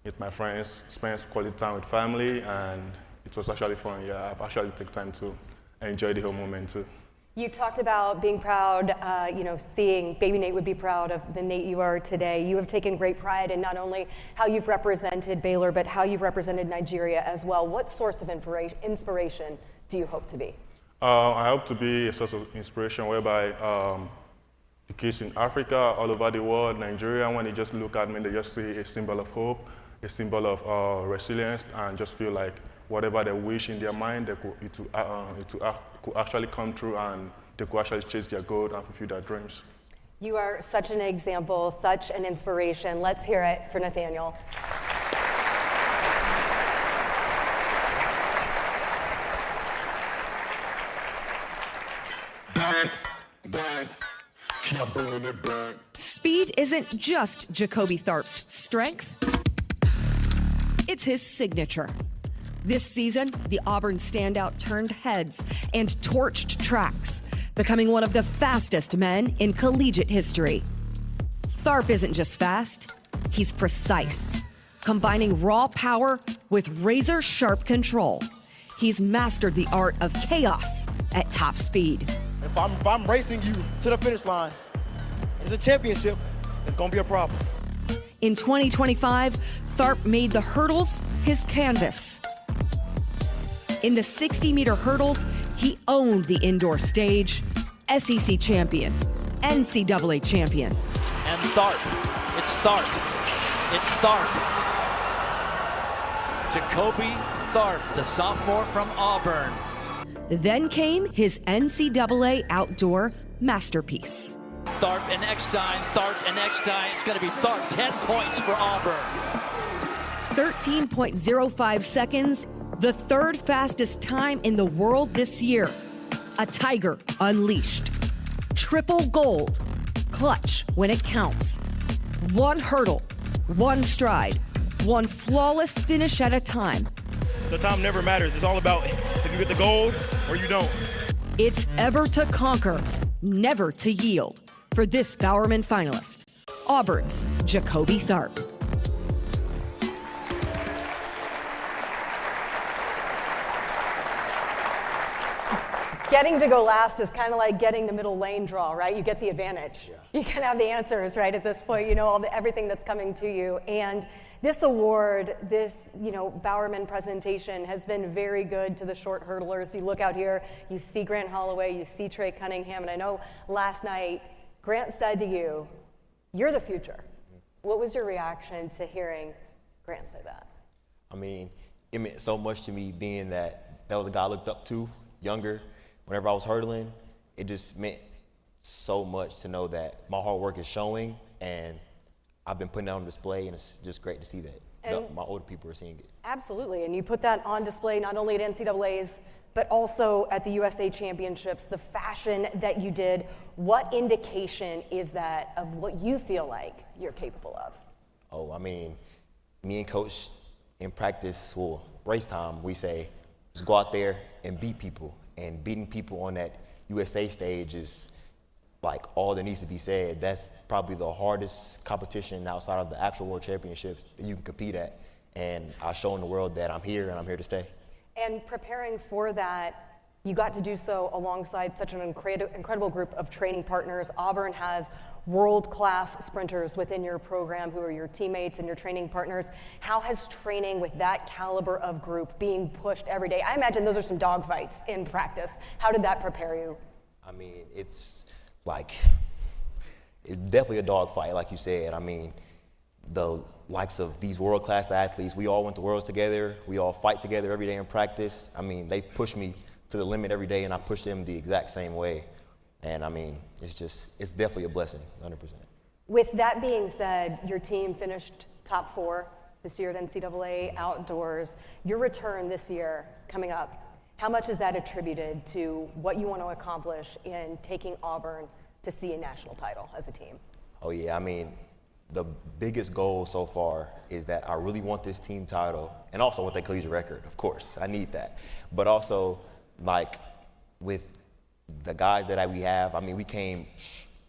with my friends, spent quality time with family, and it was actually fun. Yeah, I've actually taken time to enjoy the whole moment too. You talked about being proud, seeing baby Nate would be proud of the Nate you are today. You have taken great pride in not only how you've represented Baylor, but how you've represented Nigeria as well. What source of inspiration do you hope to be? I hope to be a source of inspiration whereby the kids in Africa, all over the world, Nigeria, when they just look at me, they just see a symbol of hope, a symbol of resilience, and just feel like whatever they wish in their mind, it could actually come true, and they could actually chase their goal and fulfill their dreams. You are such an example, such an inspiration. Let's hear it for Nathaniel. Speed isn't just Jacoby Tharp's strength, it's his signature. This season, the Auburn standout turned heads and torched tracks, becoming one of the fastest men in collegiate history. Tharp isn't just fast, he's precise, combining raw power with razor-sharp control. He's mastered the art of chaos at top speed. If I'm racing you to the finish line, it's a championship, it's gonna be a problem. In 2025, Tharp made the hurdles his canvas. In the 60-meter hurdles, he owned the indoor stage, SEC champion, NCAA champion. And Tharp, it's Tharp, it's Tharp. Jacoby Tharp, the sophomore from Auburn. Then came his NCAA outdoor masterpiece. Tharp and Eckstein, Tharp and Eckstein. It's going to be Tharp, 10 points for Auburn. 13.05 seconds The third fastest time in the world this year. A tiger unleashed. Triple gold. Clutch when it counts. One hurdle, one stride, one flawless finish at a time. The time never matters. It's all about if you get the gold or you don't. It's ever to conquer, never to yield. For this Bowerman finalist, Auburn's Jacoby Tharp. Getting to go last is kind of like getting the middle lane draw, right? You get the advantage. Yeah. You can have the answers, right, at this point. You know everything that's coming to you. And this award, this Bowerman presentation has been very good to the short hurdlers. You look out here, you see Grant Holloway, you see Trey Cunningham, and I know last night Grant said to you, "You're the future." What was your reaction to hearing Grant say that? I mean, it meant so much to me being that was a guy I looked up to, younger. Whenever I was hurdling, it just meant so much to know that my hard work is showing, and I've been putting it on display, and it's just great to see that my older people are seeing it. Absolutely, and you put that on display not only at NCAA's, but also at the USA Championships, the fashion that you did. What indication is that of what you feel like you're capable of? Oh, I mean, me and Coach in practice, well, race time, we say, just go out there and beat people. And beating people on that USA stage is like all that needs to be said. That's probably the hardest competition outside of the actual World Championships that you can compete at. And I've shown the world that I'm here and I'm here to stay. And preparing for that, you got to do so alongside such an incredible group of training partners. Auburn has world-class sprinters within your program who are your teammates and your training partners. How has training with that caliber of group being pushed every day? I imagine those are some dogfights in practice. How did that prepare you? I mean, it's definitely a dogfight, like you said. I mean, the likes of these world-class athletes, we all went to Worlds together. We all fight together every day in practice. I mean, they push me to the limit every day, and I push them the exact same way. And I mean, it's definitely a blessing, 100%. With that being said, your team finished top 4 this year at NCAA Outdoors. Your return this year coming up, how much is that attributed to what you want to accomplish in taking Auburn to see a national title as a team? Oh yeah, I mean, the biggest goal so far is that I really want this team title, and also want that collegiate record, of course. I need that. But also, like, with the guys that we have, I mean, we came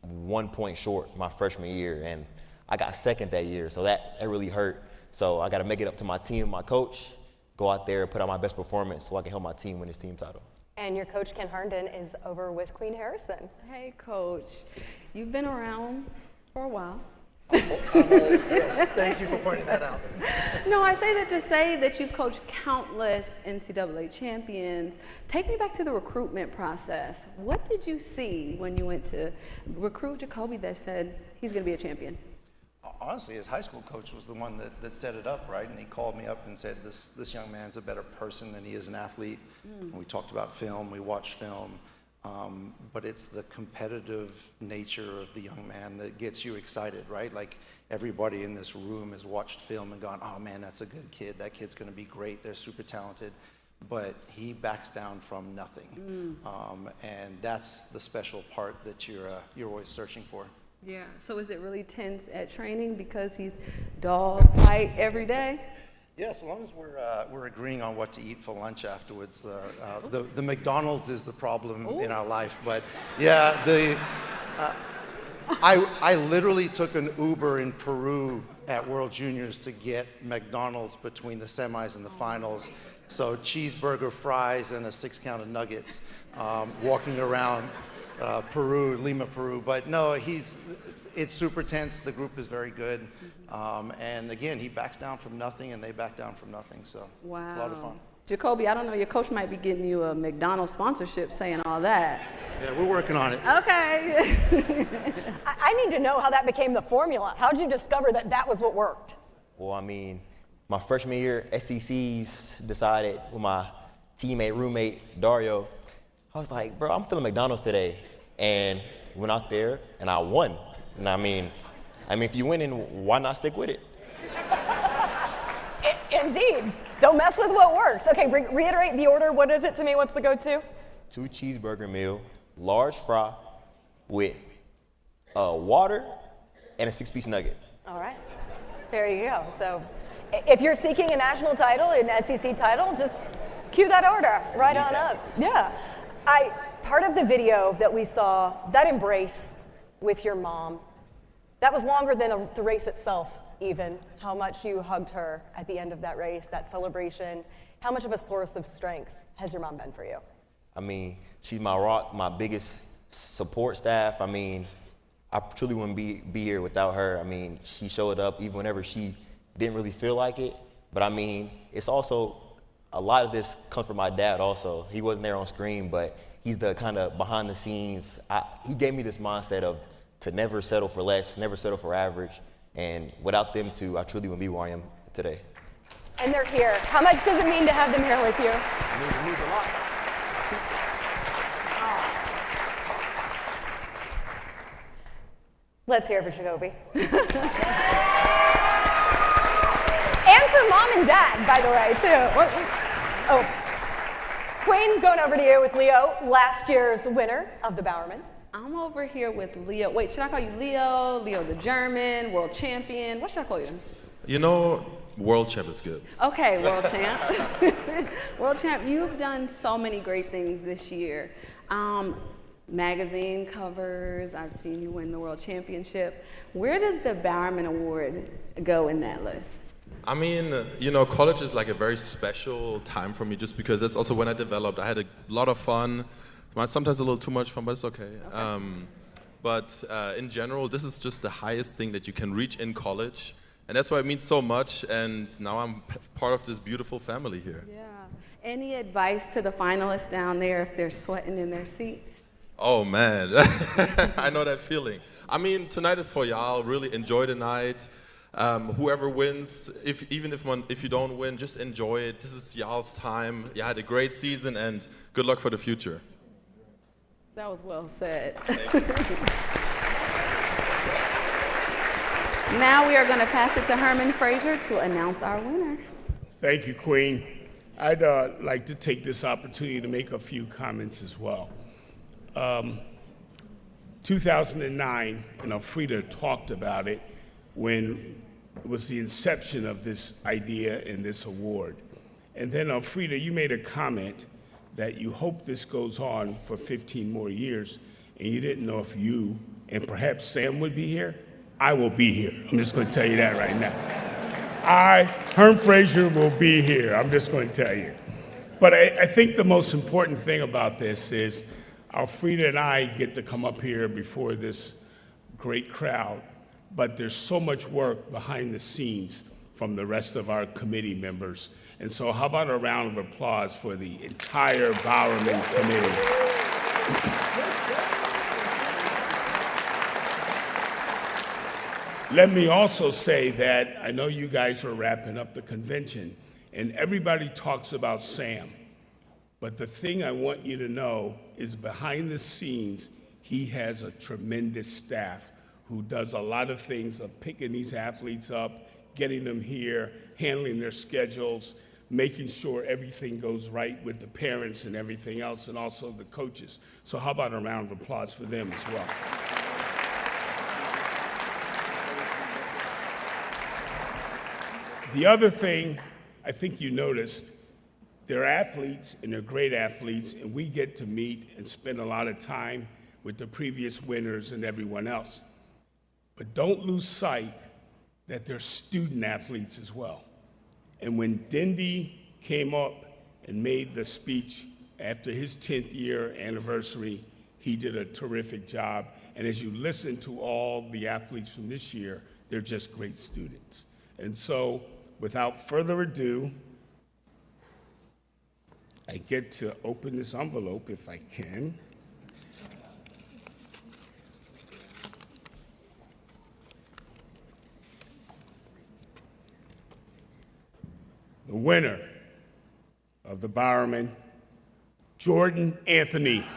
1 point short my freshman year, and I got second that year, so that really hurt. So I got to make it up to my team, my coach, go out there and put out my best performance so I can help my team win this team title. And your coach, Ken Herndon, is over with Queen Harrison. Hey, Coach. You've been around for a while. Yes, thank you for pointing that out. No, I say that to say that you've coached countless NCAA champions. Take me back to the recruitment process. What did you see when you went to recruit Jacoby that said he's going to be a champion? Honestly, his high school coach was the one that set it up, right? And he called me up and said, this young man's a better person than he is an athlete. And we talked about film, we watched film. But it's the competitive nature of the young man that gets you excited, right? Like, everybody in this room has watched film and gone, oh man, that's a good kid. That kid's gonna be great. They're super talented. But he backs down from nothing. And that's the special part that you're always searching for. Yeah, so is it really tense at training because he's dog fight every day? Yeah, as long as we're agreeing on what to eat for lunch afterwards. The McDonald's is the problem in our life, but yeah, I literally took an Uber in Peru at World Juniors to get McDonald's between the semis and the finals. So cheeseburger, fries, and a 6-count of nuggets, walking around Lima, Peru. But no, it's super tense. The group is very good. And again, he backs down from nothing and they back down from nothing. So wow. It's a lot of fun. Jacoby, I don't know, your coach might be getting you a McDonald's sponsorship saying all that. Yeah, we're working on it. Okay. I need to know how that became the formula. How did you discover that was what worked? Well, I mean, my freshman year, SECs decided with my roommate, Dario, I was like, bro, I'm feeling McDonald's today. And went out there and I won. And I mean, if you win, why not stick with it? Indeed. Don't mess with what works. Okay, reiterate the order. What is it to me? What's the go-to? 2 cheeseburger meal, large fry with water and a 6-piece nugget. All right. There you go. So if you're seeking a national title, an SEC title, just cue that order right on up. Yeah. Part of the video that we saw, that embrace with your mom, that was longer than the race itself even, how much you hugged her at the end of that race, that celebration. How much of a source of strength has your mom been for you? I mean, she's my rock, my biggest support staff. I mean, I truly wouldn't be here without her. I mean, she showed up even whenever she didn't really feel like it. But I mean, it's also, a lot of this comes from my dad also. He wasn't there on screen, but he's the kind of behind the scenes. He gave me this mindset of to never settle for less, never settle for average. And without them two, I truly wouldn't be where I am today. And they're here. How much does it mean to have them here with you? It means a lot. Let's hear it for Jacoby. And for mom and dad, by the way, too. Oh, Queen, going over to you with Leo, last year's winner of the Bowerman. I'm over here with Leo. Wait, should I call you Leo? Leo the German, world champion? What should I call you? You know, world champ is good. Okay, world champ. World champ, you've done so many great things this year. Magazine covers, I've seen you win the world championship. Where does the Bowerman Award go in that list? I mean, you know, college is like a very special time for me just because that's also when I developed. I had a lot of fun, sometimes a little too much fun, but it's okay. But in general, this is just the highest thing that you can reach in college. And that's why it means so much. And now I'm part of this beautiful family here. Yeah. Any advice to the finalists down there if they're sweating in their seats? Oh man, I know that feeling. I mean, tonight is for y'all. Really enjoy the night. Whoever wins, if you don't win, just enjoy it. This is y'all's time. You had a great season, and good luck for the future. That was well said. Now we are going to pass it to Herman Frazier to announce our winner. Thank you, Queen. I'd like to take this opportunity to make a few comments as well. 2009, and Alfreda talked about it when it was the inception of this idea and this award. And then Alfreda, you made a comment that you hope this goes on for 15 more years, and you didn't know if you and perhaps Sam would be here. I will be here. I'm just going to tell you that right now. Herm Frazier, will be here. I'm just going to tell you. But I think the most important thing about this is Alfreda and I get to come up here before this great crowd, but there's so much work behind the scenes from the rest of our committee members. And so how about a round of applause for the entire Bowerman committee? Let me also say that I know you guys are wrapping up the convention, and everybody talks about Sam. But the thing I want you to know is behind the scenes, he has a tremendous staff who does a lot of things of picking these athletes up, getting them here, handling their schedules, making sure everything goes right with the parents and everything else, and also the coaches. So how about a round of applause for them as well? The other thing I think you noticed, they're athletes, and they're great athletes, and we get to meet and spend a lot of time with the previous winners and everyone else. But don't lose sight that they're student athletes as well. And when Dindy came up and made the speech after his 10th year anniversary, he did a terrific job. And as you listen to all the athletes from this year, they're just great students. And so, without further ado, I get to open this envelope if I can. The winner of the Bowerman, Jordan Anthony.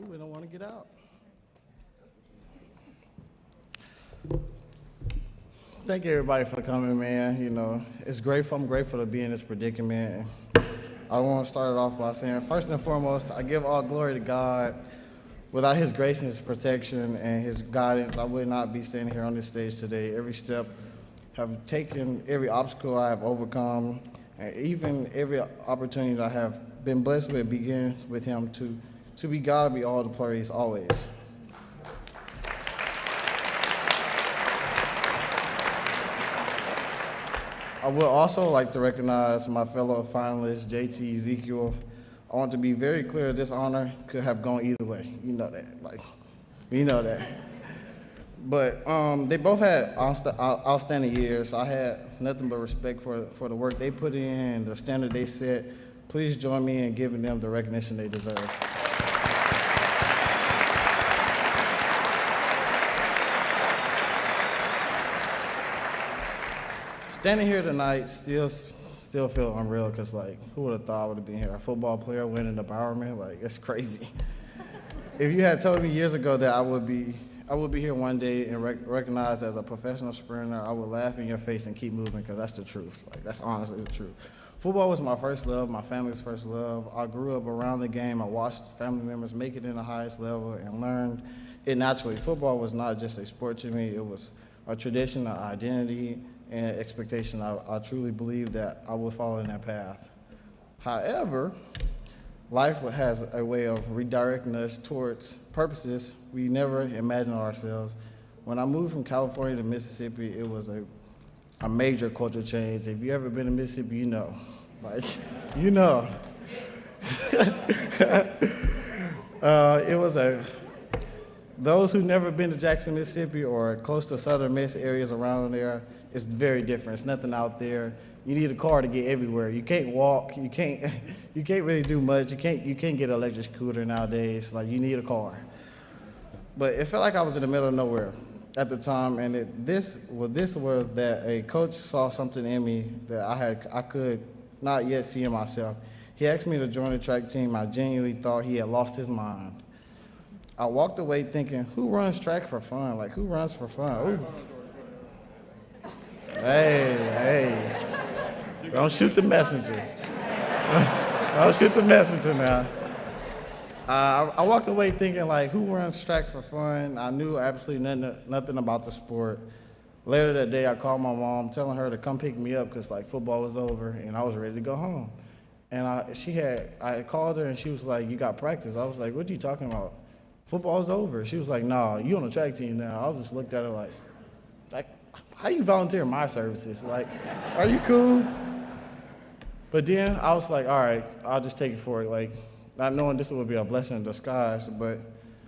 Ooh, we don't want to get out. Thank you, everybody, for coming, man. You know, it's grateful. I'm grateful to be in this predicament. I want to start it off by saying, first and foremost, I give all glory to God. Without His grace and His protection and His guidance, I would not be standing here on this stage today. Every step have taken, every obstacle I have overcome, and even every opportunity that I have been blessed with begins with Him. To be God, be all the praise always. I would also like to recognize my fellow finalist, JT Ezekiel. I want to be very clear, this honor could have gone either way. You know that, like, you know that. But they both had outstanding years. I had nothing but respect for the work they put in and the standard they set. Please join me in giving them the recognition they deserve. Standing here tonight still feel unreal because, like, who would have thought I would have been here? A football player winning the Bowerman? Like, it's crazy. If you had told me years ago that I would be here one day and recognized as a professional sprinter, I would laugh in your face and keep moving because that's the truth. Like, that's honestly the truth. Football was my first love, my family's first love. I grew up around the game. I watched family members make it in the highest level and learned it naturally. Football was not just a sport to me. It was a tradition, an identity, and expectation. I truly believe that I will follow in that path. However, life has a way of redirecting us towards purposes we never imagined ourselves. When I moved from California to Mississippi, it was a major culture change. If you ever been to Mississippi, you know. Like, you know. It was those who've never been to Jackson, Mississippi, or close to southern Miss areas around there, it's very different. It's nothing out there. You need a car to get everywhere. You can't walk. You can't really do much. You can't get an electric scooter nowadays. Like, you need a car. But it felt like I was in the middle of nowhere at the time, and this was that a coach saw something in me that I could not yet see in myself. He asked me to join the track team. I genuinely thought he had lost his mind. I walked away thinking, who runs track for fun? Like, who runs for fun? Ooh. Hey, don't shoot the messenger. Don't shoot the messenger now. I walked away thinking, like, who runs track for fun? I knew absolutely nothing about the sport. Later that day, I called my mom, telling her to come pick me up because, like, football was over and I was ready to go home. And I called her and she was like, you got practice. I was like, what are you talking about? Football's over. She was like, no, you on the track team now. I just looked at her like, how you volunteer my services? Like, are you cool? But then I was like, all right, I'll just take it for it. Like, not knowing this would be a blessing in disguise, but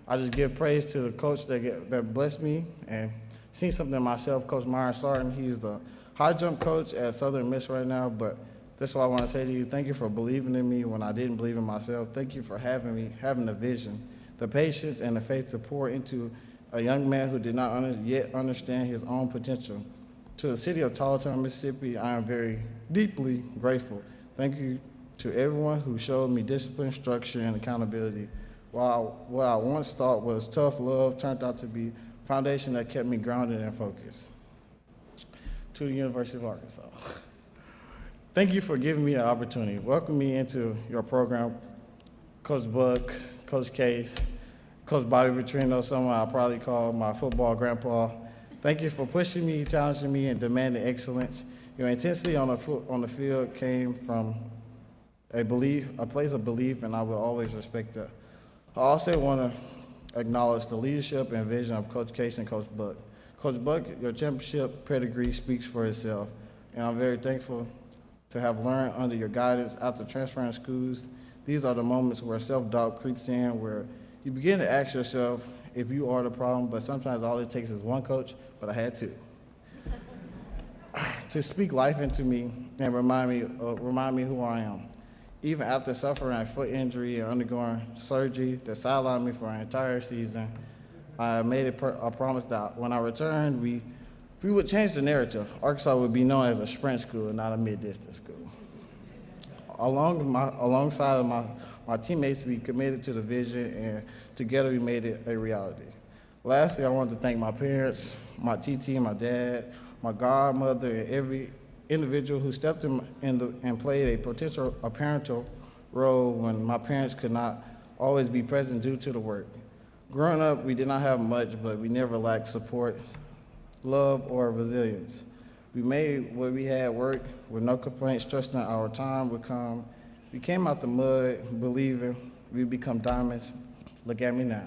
I just give praise to the coach that blessed me and seen something in myself. Coach Myron Sarton, he's the high jump coach at Southern Miss right now, but that's what I want to say to you. Thank you for believing in me when I didn't believe in myself. Thank you for having the vision, the patience, and the faith to pour into a young man who did not yet understand his own potential. To the city of Talltown, Mississippi, I am very deeply grateful. Thank you to everyone who showed me discipline, structure, and accountability. While what I once thought was tough love turned out to be a foundation that kept me grounded and focused. To the University of Arkansas. Thank you for giving me an opportunity. Welcome me into your program, Coach Buck, Coach Case, Coach Bobby Petrino, someone I probably call my football grandpa. Thank you for pushing me, challenging me, and demanding excellence. Your intensity on the field came from a place of belief, and I will always respect that. I also want to acknowledge the leadership and vision of Coach Case and Coach Buck. Coach Buck, your championship pedigree speaks for itself, and I'm very thankful to have learned under your guidance after transferring schools. These are the moments where self-doubt creeps in, where you begin to ask yourself if you are the problem, but sometimes all it takes is one coach, but I had two. To speak life into me and remind me who I am. Even after suffering a foot injury and undergoing surgery that sidelined me for an entire season, I made a promise that when I returned, we would change the narrative. Arkansas would be known as a sprint school, not a mid-distance school. Alongside of my my teammates to be committed to the vision, and together we made it a reality. Lastly, I want to thank my parents, my TT, my dad, my godmother, and every individual who stepped in and played a parental role when my parents could not always be present due to the work. Growing up, we did not have much, but we never lacked support, love, or resilience. We made what we had work with no complaints, trusting our time would come. We came out the mud, believing we'd become diamonds. Look at me now.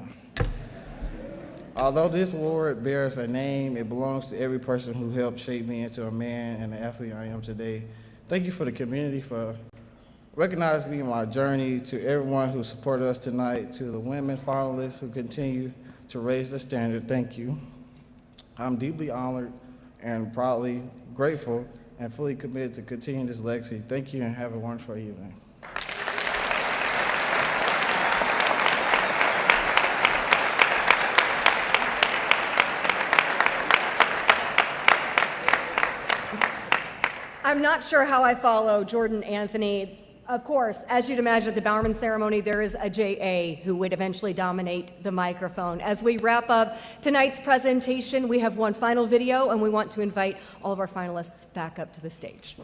Although this award bears a name, it belongs to every person who helped shape me into a man and the athlete I am today. Thank you for the community for recognizing me in my journey, to everyone who supported us tonight, to the women finalists who continue to raise the standard. Thank you. I'm deeply honored and proudly grateful and fully committed to continuing this legacy. Thank you and have a wonderful evening. I'm not sure how I follow Jordan Anthony. Of course, as you'd imagine, at the Bowerman ceremony, there is a JA who would eventually dominate the microphone. As we wrap up tonight's presentation, we have one final video, and we want to invite all of our finalists back up to the stage.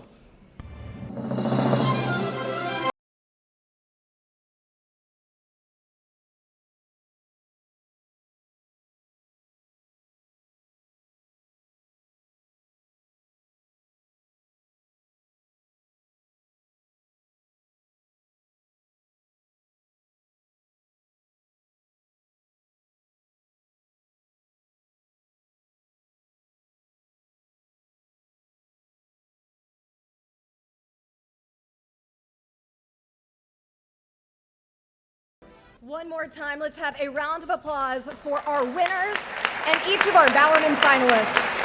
One more time, let's have a round of applause for our winners and each of our Bowerman finalists.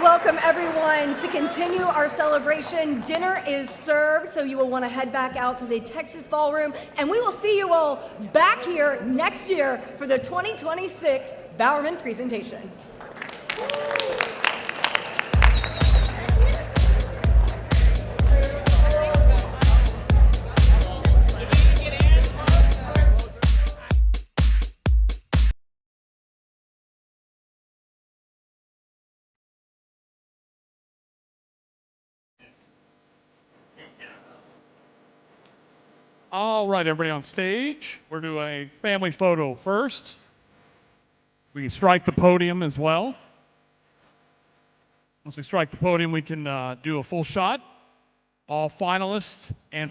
Welcome everyone to continue our celebration. Dinner is served, so you will want to head back out to the Texas Ballroom, and we will see you all back here next year for the 2026 Bowerman presentation. All right, everybody on stage. We're doing a family photo first. We can strike the podium as well. Once we strike the podium, we can do a full shot. All finalists and